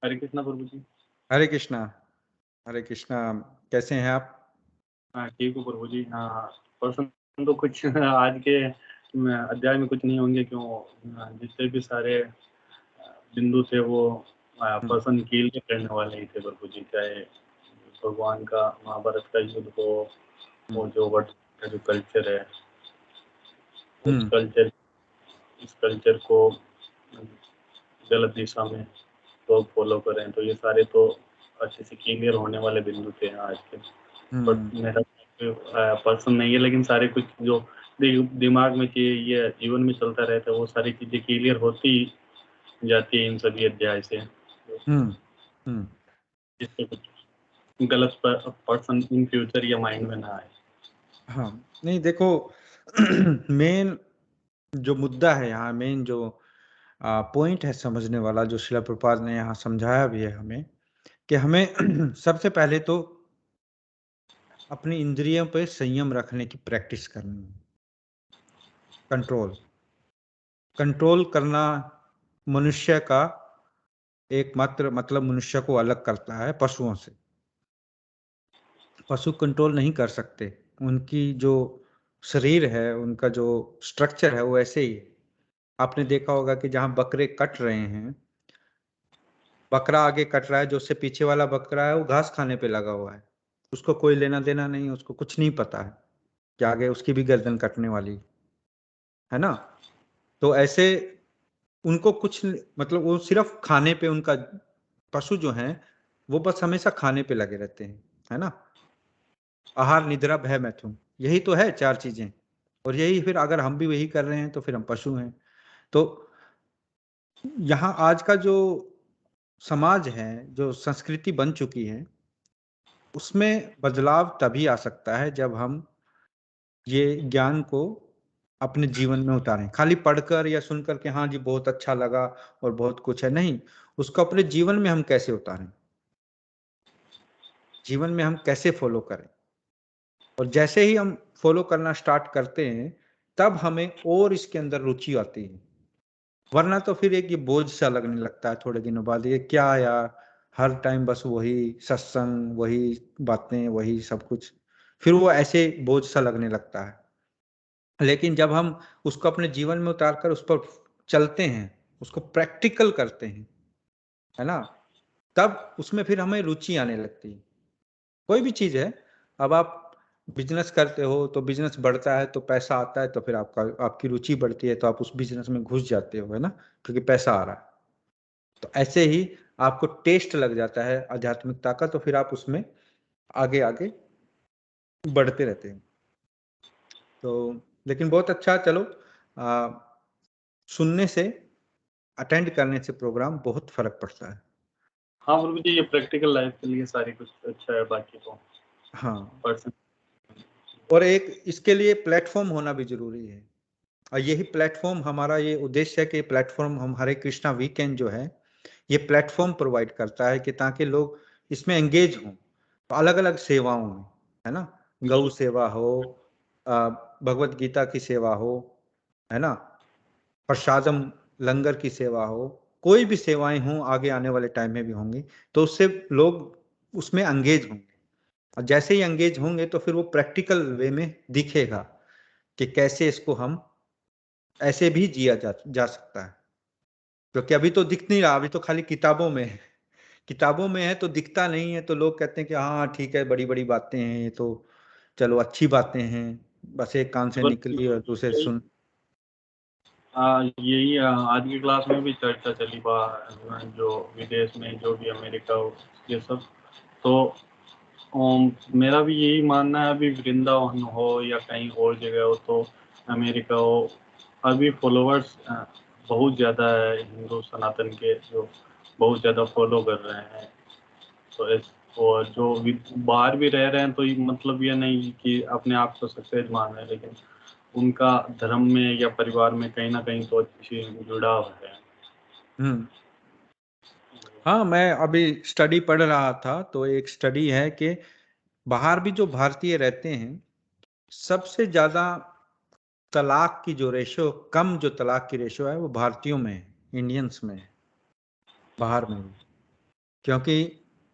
हरे कृष्णा प्रभु जी। हरे कृष्णा, हरे कृष्णा। कैसे हैं आप? हाँ ठीक हूँ प्रभु जी। हाँ प्रश्न तो कुछ आज के अध्याय में कुछ नहीं होंगे, क्यों जितने भी सारे बिंदु थे वो पर्सन क्लियर करने वाले ही थे प्रभु जी। चाहे भगवान का महाभारत का युद्ध हो, वो जो वर्ड का जो कल्चर है, इस कल्चर को गलत दिशा में लोग फॉलो करें, तो ये सारे तो अच्छे से क्लियर होने वाले बिंदु थे आज के। बट मेरा पर्सन नहीं है, लेकिन सारे कुछ जो दिमाग में ये जीवन में चलता रहता है, वो सारी चीजें क्लियर होती जाती है इन सभी अध्याय से, जिससे कुछ गलत पर्सन इन फ्यूचर या माइंड में ना आए। हाँ, नहीं देखो, मेन जो मुद्दा है यहाँ, मेन जो पॉइंट है समझने वाला, जो श्रील प्रभुपाद ने यहाँ समझाया भी है हमें, कि हमें सबसे पहले तो अपनी इंद्रियों पे संयम रखने की प्रैक्टिस करनी है। कंट्रोल करना मनुष्य का एकमात्र मतलब मनुष्य को अलग करता है पशुओं से। पशु कंट्रोल नहीं कर सकते, उनकी जो शरीर है, उनका जो स्ट्रक्चर है वो ऐसे ही है। आपने देखा होगा कि जहां बकरे कट रहे हैं, बकरा आगे कट रहा है, जो उससे पीछे वाला बकरा है वो घास खाने पे लगा हुआ है, उसको कोई लेना देना नहीं, उसको कुछ नहीं पता है कि आगे उसकी भी गर्दन कटने वाली है ना। तो ऐसे उनको कुछ मतलब वो सिर्फ खाने पे, उनका पशु जो है वो बस हमेशा खाने पे लगे रहते हैं, है ना। आहार निद्रा भय मैथुन, यही तो है चार चीजें। और यही फिर अगर हम भी वही कर रहे हैं तो फिर हम पशु हैं। तो यहाँ आज का जो समाज है, जो संस्कृति बन चुकी है, उसमें बदलाव तभी आ सकता है जब हम ये ज्ञान को अपने जीवन में उतारें। खाली पढ़कर या सुनकर के हाँ जी बहुत अच्छा लगा और बहुत कुछ है, नहीं, उसको अपने जीवन में हम कैसे उतारें, जीवन में हम कैसे फॉलो करें। और जैसे ही हम फॉलो करना स्टार्ट करते हैं तब हमें और इसके अंदर रुचि आती है। वरना तो फिर एक ये बोझ सा लगने लगता है थोड़े दिनों बाद, ये क्या यार, हर टाइम बस वही सत्संग, वही बातें, वही सब कुछ, फिर वो ऐसे बोझ सा लगने लगता है। लेकिन जब हम उसको अपने जीवन में उतारकर उस पर चलते हैं, उसको प्रैक्टिकल करते हैं, है ना, तब उसमें फिर हमें रुचि आने लगती है। कोई भी चीज है, अब आप बिजनेस करते हो तो बिजनेस बढ़ता है तो पैसा आता है, तो फिर आपकी रुचि बढ़ती है, तो आप उस बिजनेस में घुस जाते हो, है ना, क्योंकि पैसा आ रहा है। तो ऐसे ही आपको टेस्ट लग जाता है आध्यात्मिकता का, तो फिर आप उसमें आगे आगे बढ़ते रहते हैं। तो लेकिन बहुत अच्छा, चलो सुनने से, अटेंड करने से प्रोग्राम बहुत फर्क पड़ता है। हाँ प्रभु जी, ये प्रैक्टिकल लाइफ के लिए सारी कुछ अच्छा है, बाकी तो हाँ, पर्सन। और एक इसके लिए प्लेटफॉर्म होना भी जरूरी है। और यही प्लेटफॉर्म, हमारा ये उद्देश्य है कि प्लेटफॉर्म हम हरे कृष्णा वीकेंड जो है ये प्लेटफॉर्म प्रोवाइड करता है कि ताकि लोग इसमें एंगेज हों, तो अलग अलग सेवाओं में, है ना, गौ सेवा हो, भगवत गीता की सेवा हो, है ना, प्रसादम लंगर की सेवा हो, कोई भी सेवाएं हों, आगे आने वाले टाइम में भी होंगी, तो उससे लोग उसमें एंगेज होंगे। और जैसे ही एंगेज होंगे तो फिर वो प्रैक्टिकल वे में दिखेगा कि कैसे इसको हम ऐसे भी जिया जा सकता है। क्योंकि अभी तो दिख नहीं रहा, अभी तो खाली किताबों में है, किताबों में है तो दिखता नहीं है, तो लोग कहते हैं कि हाँ ठीक है, बड़ी बड़ी बातें हैं, ये तो चलो अच्छी बातें हैं, बस एक कान से निकली और दूसरे सुन। यही आज की क्लास में भी चर्चा चली जो विदेश में, जो भी अमेरिका हो, ये सब। तो मेरा भी यही मानना है, अभी वृंदावन हो या कहीं और जगह हो, तो अमेरिका हो, अभी फॉलोअर्स बहुत ज़्यादा है हिंदू सनातन के, जो बहुत ज़्यादा फॉलो कर रहे हैं। तो और जो बाहर भी रह रहे हैं, तो मतलब ये नहीं कि अपने आप को सक्सेस मान रहे हैं, लेकिन उनका धर्म में या परिवार में कहीं ना कहीं तो अच्छी जुड़ाव है। हाँ, मैं अभी स्टडी पढ़ रहा था, तो एक स्टडी है कि बाहर भी जो भारतीय रहते हैं, सबसे ज्यादा तलाक की जो रेशो, कम जो तलाक की रेशो है वो भारतीयों में है, इंडियंस में है, बाहर में भी। क्योंकि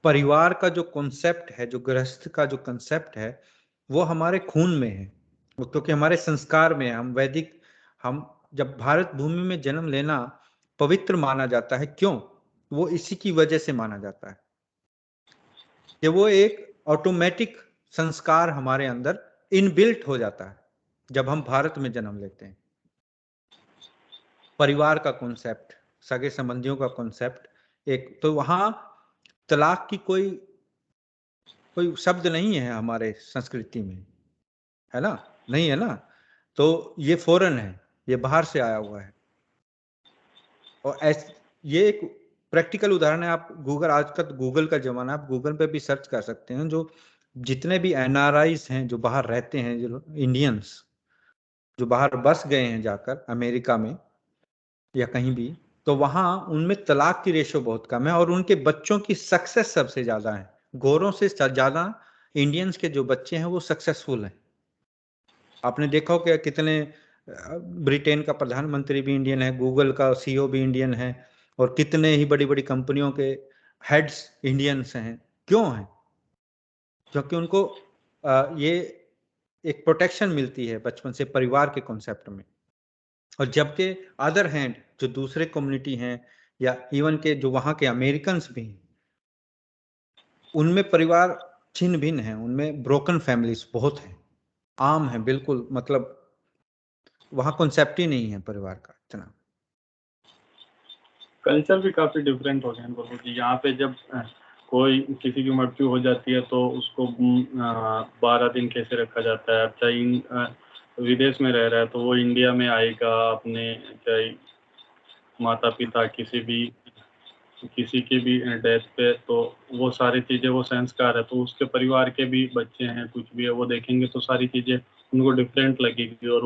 परिवार का जो कॉन्सेप्ट है, जो गृहस्थ का जो कॉन्सेप्ट है, वो हमारे खून में है, वो क्योंकि हमारे संस्कार में है। हम जब भारत भूमि में जन्म लेना पवित्र माना जाता है। क्यों? वो इसी की वजह से माना जाता है कि वो एक ऑटोमेटिक संस्कार हमारे अंदर इनबिल्ट हो जाता है जब हम भारत में जन्म लेते हैं। परिवार का कॉन्सेप्ट, सगे संबंधियों का कॉन्सेप्ट एक, तो वहां तलाक की कोई शब्द नहीं है हमारे संस्कृति में, है ना? नहीं है ना? तो ये फॉरेन है, ये बाहर से आया हुआ है। और ये एक प्रैक्टिकल उदाहरण है। आप गूगल, आजकल गूगल का जमाना, आप गूगल पे भी सर्च कर सकते हैं। जो जितने भी एनआरआईज हैं जो बाहर रहते हैं, जो इंडियंस जो बाहर बस गए हैं जाकर अमेरिका में या कहीं भी, तो वहां उनमें तलाक की रेशो बहुत कम है और उनके बच्चों की सक्सेस सबसे ज्यादा है। गोरों से ज्यादा इंडियंस के जो बच्चे हैं वो सक्सेसफुल हैं। आपने देखा हो कि कितने ब्रिटेन का प्रधानमंत्री भी इंडियन है, गूगल का सीईओ भी इंडियन है, और कितने ही बड़ी बड़ी कंपनियों के हेड्स इंडियंस हैं। क्यों हैं? क्योंकि उनको ये एक प्रोटेक्शन मिलती है बचपन से परिवार के कॉन्सेप्ट में। और जबकि अदर हैंड जो दूसरे कम्युनिटी हैं या इवन के जो वहाँ के अमेरिकन भी हैं, उनमें परिवार छिन्न भिन्न है, उनमें ब्रोकन फैमिलीज बहुत हैं, आम है बिल्कुल। मतलब वहाँ कॉन्सेप्ट ही नहीं है परिवार का इतना। कल्चर भी काफ़ी डिफरेंट हो गए हैं बोलो कि यहाँ पे जब कोई किसी की मृत्यु हो जाती है तो उसको 12 दिन कैसे रखा जाता है। चाहे विदेश में रह रहा है तो वो इंडिया में आएगा अपने, चाहे माता पिता किसी की भी डेथ पे, तो वो सारी चीज़ें, वो संस्कार है, तो उसके परिवार के भी बच्चे हैं कुछ भी है, वो देखेंगे तो सारी चीज़ें उनको डिफरेंट लगेगी और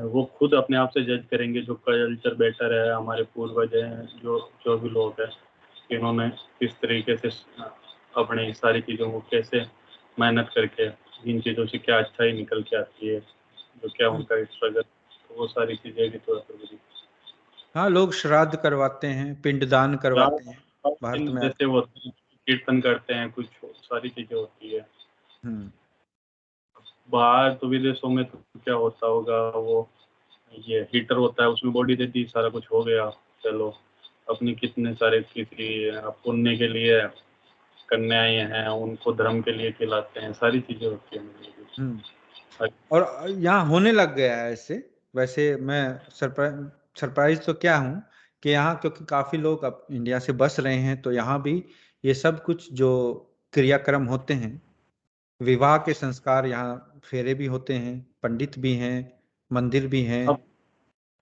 वो खुद अपने आप से जज करेंगे जो कल्चर बेटर है, हमारे पूर्वज हैं, जो भी लोग हैं, इन्होंने किस तरीके से अपनी सारी चीज़ों को कैसे मेहनत करके इन चीज़ों से क्या अच्छाई निकल के आती है, जो क्या उनका स्ट्रगल, तो वो सारी चीज़ें भी तो हाँ, लोग श्राद्ध करवाते हैं, पिंडदान करवाते हैं भारत में। जैसे वो कीर्तन करते हैं, कुछ सारी चीज़ें होती है। बाहर तो विदेशों में तो क्या होता होगा, वो ये हीटर होता है उसमें बॉडी देती, सारा कुछ हो गया, चलो अपनी कितने सारे किसी पुण्य के लिए कन्याएं हैं उनको धर्म के लिए खिलाते हैं, सारी चीजें होती है। और यहाँ होने लग गया है ऐसे। वैसे मैं सरप्राइज तो क्या हूँ कि यहाँ क्योंकि काफी लोग अब इंडिया से बस रहे हैं, तो यहाँ भी ये सब कुछ जो क्रियाक्रम होते हैं, विवाह के संस्कार, यहाँ फेरे भी होते हैं, पंडित भी हैं, मंदिर भी हैं,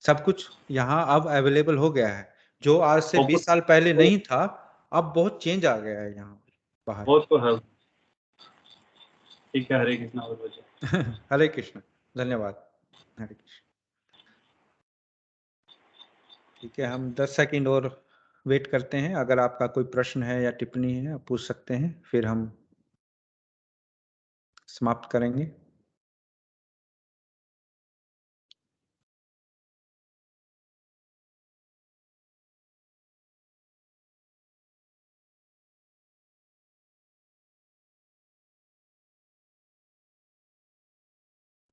सब कुछ यहाँ अब अवेलेबल हो गया है, जो आज से 20 साल पहले नहीं था। अब बहुत चेंज आ गया है यहाँ बाहर। बहुत तो है। ठीक है, हरे कृष्णा। हरे कृष्ण, धन्यवाद। हरे कृष्ण। ठीक है, हम 10 सेकंड और वेट करते हैं। अगर आपका कोई प्रश्न है या टिप्पणी है आप पूछ सकते हैं, फिर हम समाप्त करेंगे।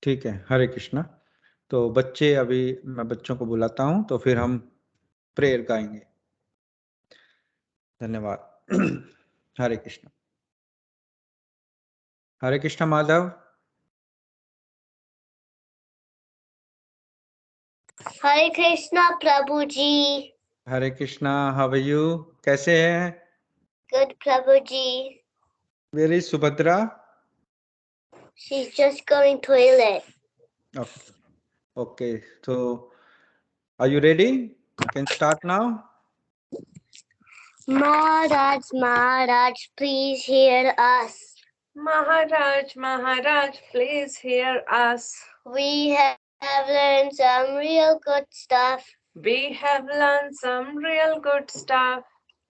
ठीक है, हरे कृष्णा। तो बच्चे, अभी मैं बच्चों को बुलाता हूं, तो फिर हम प्रेयर गाएंगे। धन्यवाद। हरे कृष्णा। हरे कृष्णा माधव। हरे कृष्णा प्रभु जी। Hare Krishna, how are you? कैसे हैं? गुड प्रभु जी। Very Subhadra? She's just going toilet. Okay, so are you ready? Can start now. Maharaj, please hear us. Maharaj, please hear us. We have learned some real good stuff. We have learned some real good stuff.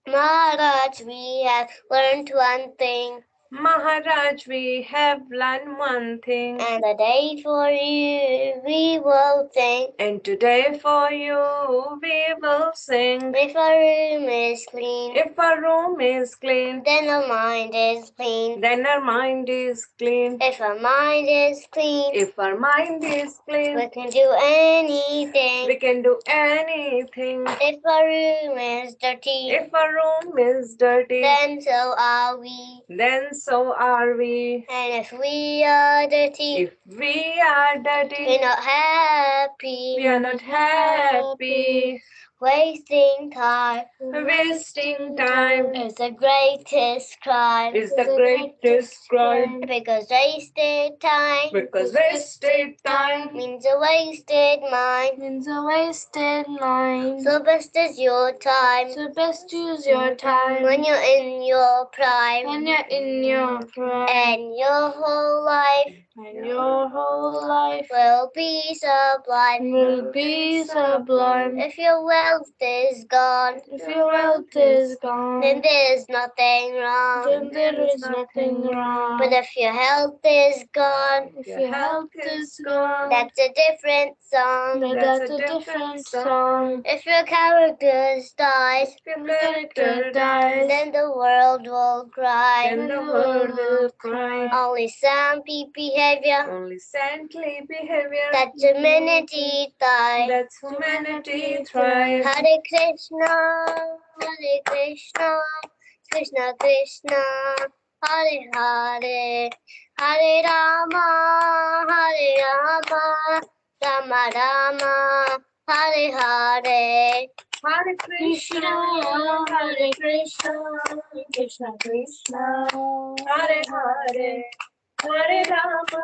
Maharaj, we have learned one thing. Maharaj, we have learned one thing. And the day for you we will sing. And today for you we will sing. If our room is clean, If our room is clean, then our mind is clean. then our mind is clean. If our mind is clean, If our mind is clean, we can do anything. we can do anything. If our room is dirty, If our room is dirty, then so are we. then so are we. And if we are dirty, If we are dirty, we're not happy. we are not happy. Wasting time Wasting time is the greatest crime. is the greatest crime. Because wasted time Because wasted time means a wasted mind. means a wasted mind. So best is your time So best use your time when you're in your prime. when you're in your prime. And your whole life And your whole life will be sublime. will be sublime. If your wealth is gone, If your wealth is gone, then there's nothing wrong. then there is nothing wrong. But if your health is gone, If your health is gone, that's a different song. then that's a different song. If your character dies, If your character dies, then the world will cry. then the world will cry. Only saintly behavior, Only saintly behavior, that's humanity thrive. that's humanity thrives. Hare Krishna, Krishna Krishna, Hare Hare, Hare Rama, Rama Rama, Hare Hare. Hare Krishna, Hare Krishna, Krishna Krishna, Hare Hare, Hare Rama,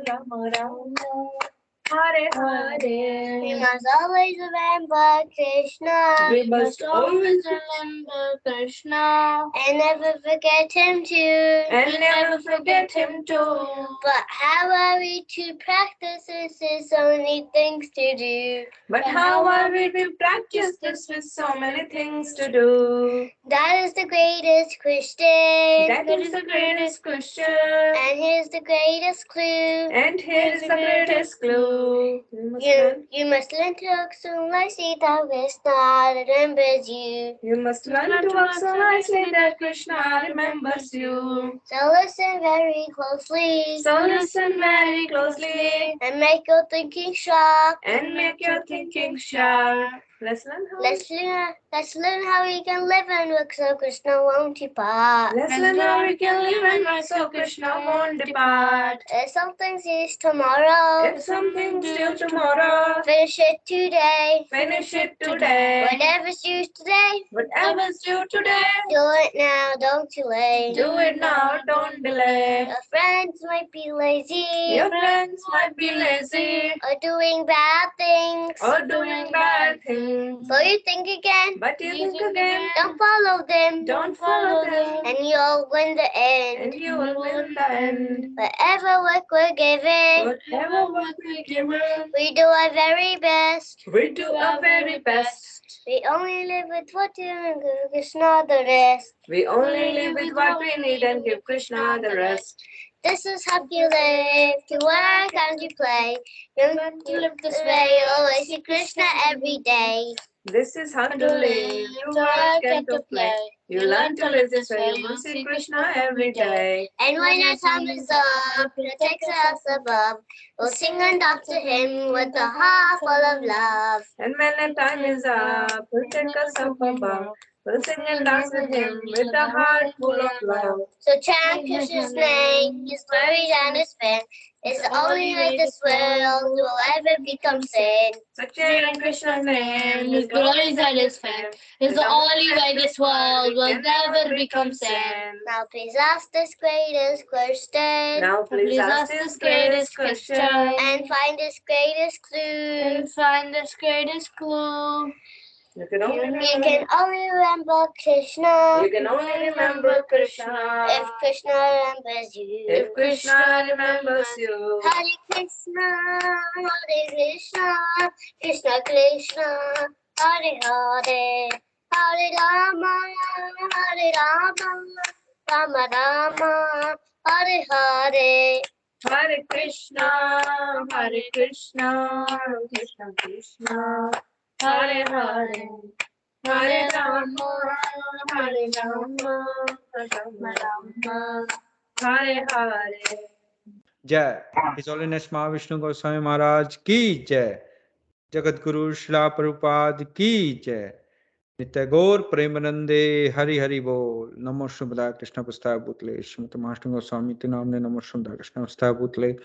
Rama Rama, Hare Hare. We must always remember Krishna We must always remember Krishna and never forget him too. and never forget him too. But how are we to practice this? There's so many things to do. But how are we to practice this with so many things to do? That is the greatest question. That is the greatest question. And here's the greatest clue. And here is the greatest clue. You must learn to walk so nicely that Krishna remembers you. You must learn to walk so nicely that Krishna remembers you. So listen very closely So listen very closely and make your thinking sharp. and make your thinking sharp. Let's learn how. Let's learn how we can live and work so Krishna won't depart. Let's learn how we can live and work so Krishna won't depart. If something's used tomorrow, If something's due tomorrow, finish it today. finish it today. Whatever's used today, Whatever's due today, do it now, don't delay. do it now, don't delay. Your friends might be lazy Your friends might be lazy or doing bad things. or doing bad things. So you think again, But you think again, don't follow them, don't follow them, and you'll win the and end. you will win the end. Whatever work we're given, Whatever work we given, we do our very best. we do our very best. We only live with what you and give Krishna the rest. We only live with what we need and give Krishna the rest. This is how you live, to work and to play. You learn to live this way, you always see Krishna every day. This is how to live, to work and to play. You learn to live this way, you will see Krishna every day. And when your time is up, He takes us above. We'll sing and dance to Him with a heart full of love. And when the time is up, we'll take us up above. We'll sing and dance with Him with a heart full of love. So chant Krishna's name, His glory and His fame. It's the only way this world will ever become sane. So chant Krishna's name, His glories and His fame is the only way this world will never become sane. Now please ask this greatest question. Now please ask this greatest question. And find this greatest clue. And find this greatest clue. You can only You can only remember Krishna You can only remember Krishna if Krishna remembers you. if Krishna remembers you. Hare Krishna, Krishna Krishna, Hare Hare, Hare Rama, Hare Rama, Rama Rama, Hare Hare. Hare Krishna, Krishna Krishna, Hare Hare, Hare Rama, Rama, Rama, Hare Hare. जय his holiness Mahavishnu Goswami महाराज की जय। जगत गुरु श्रीला प्रभुपाद की जय। नित्य गौर प्रेमानंदे हरि हरि बोल। नमो शुभदा कृष्ण पुस्तक भूतले श्रीमती महाविष्णु गोस्वामी नीति नामने नमो शुभदा कृष्ण पुस्तक भूतले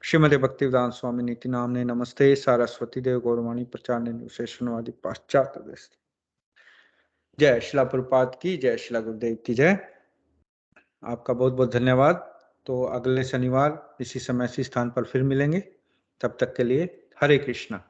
श्रीमती भक्तिवेदांत स्वामी नीति नामने नमस्ते सारस्वती देव गौरवाणी प्रचारने विशेषणवादी पाश्चात्य देश। जय श्रीला प्रभुपाद की जय। श्रीला गुरुदेव की जय। आपका बहुत बहुत धन्यवाद। तो अगले शनिवार इसी समय इसी स्थान पर फिर मिलेंगे। तब तक के लिए हरे कृष्णा।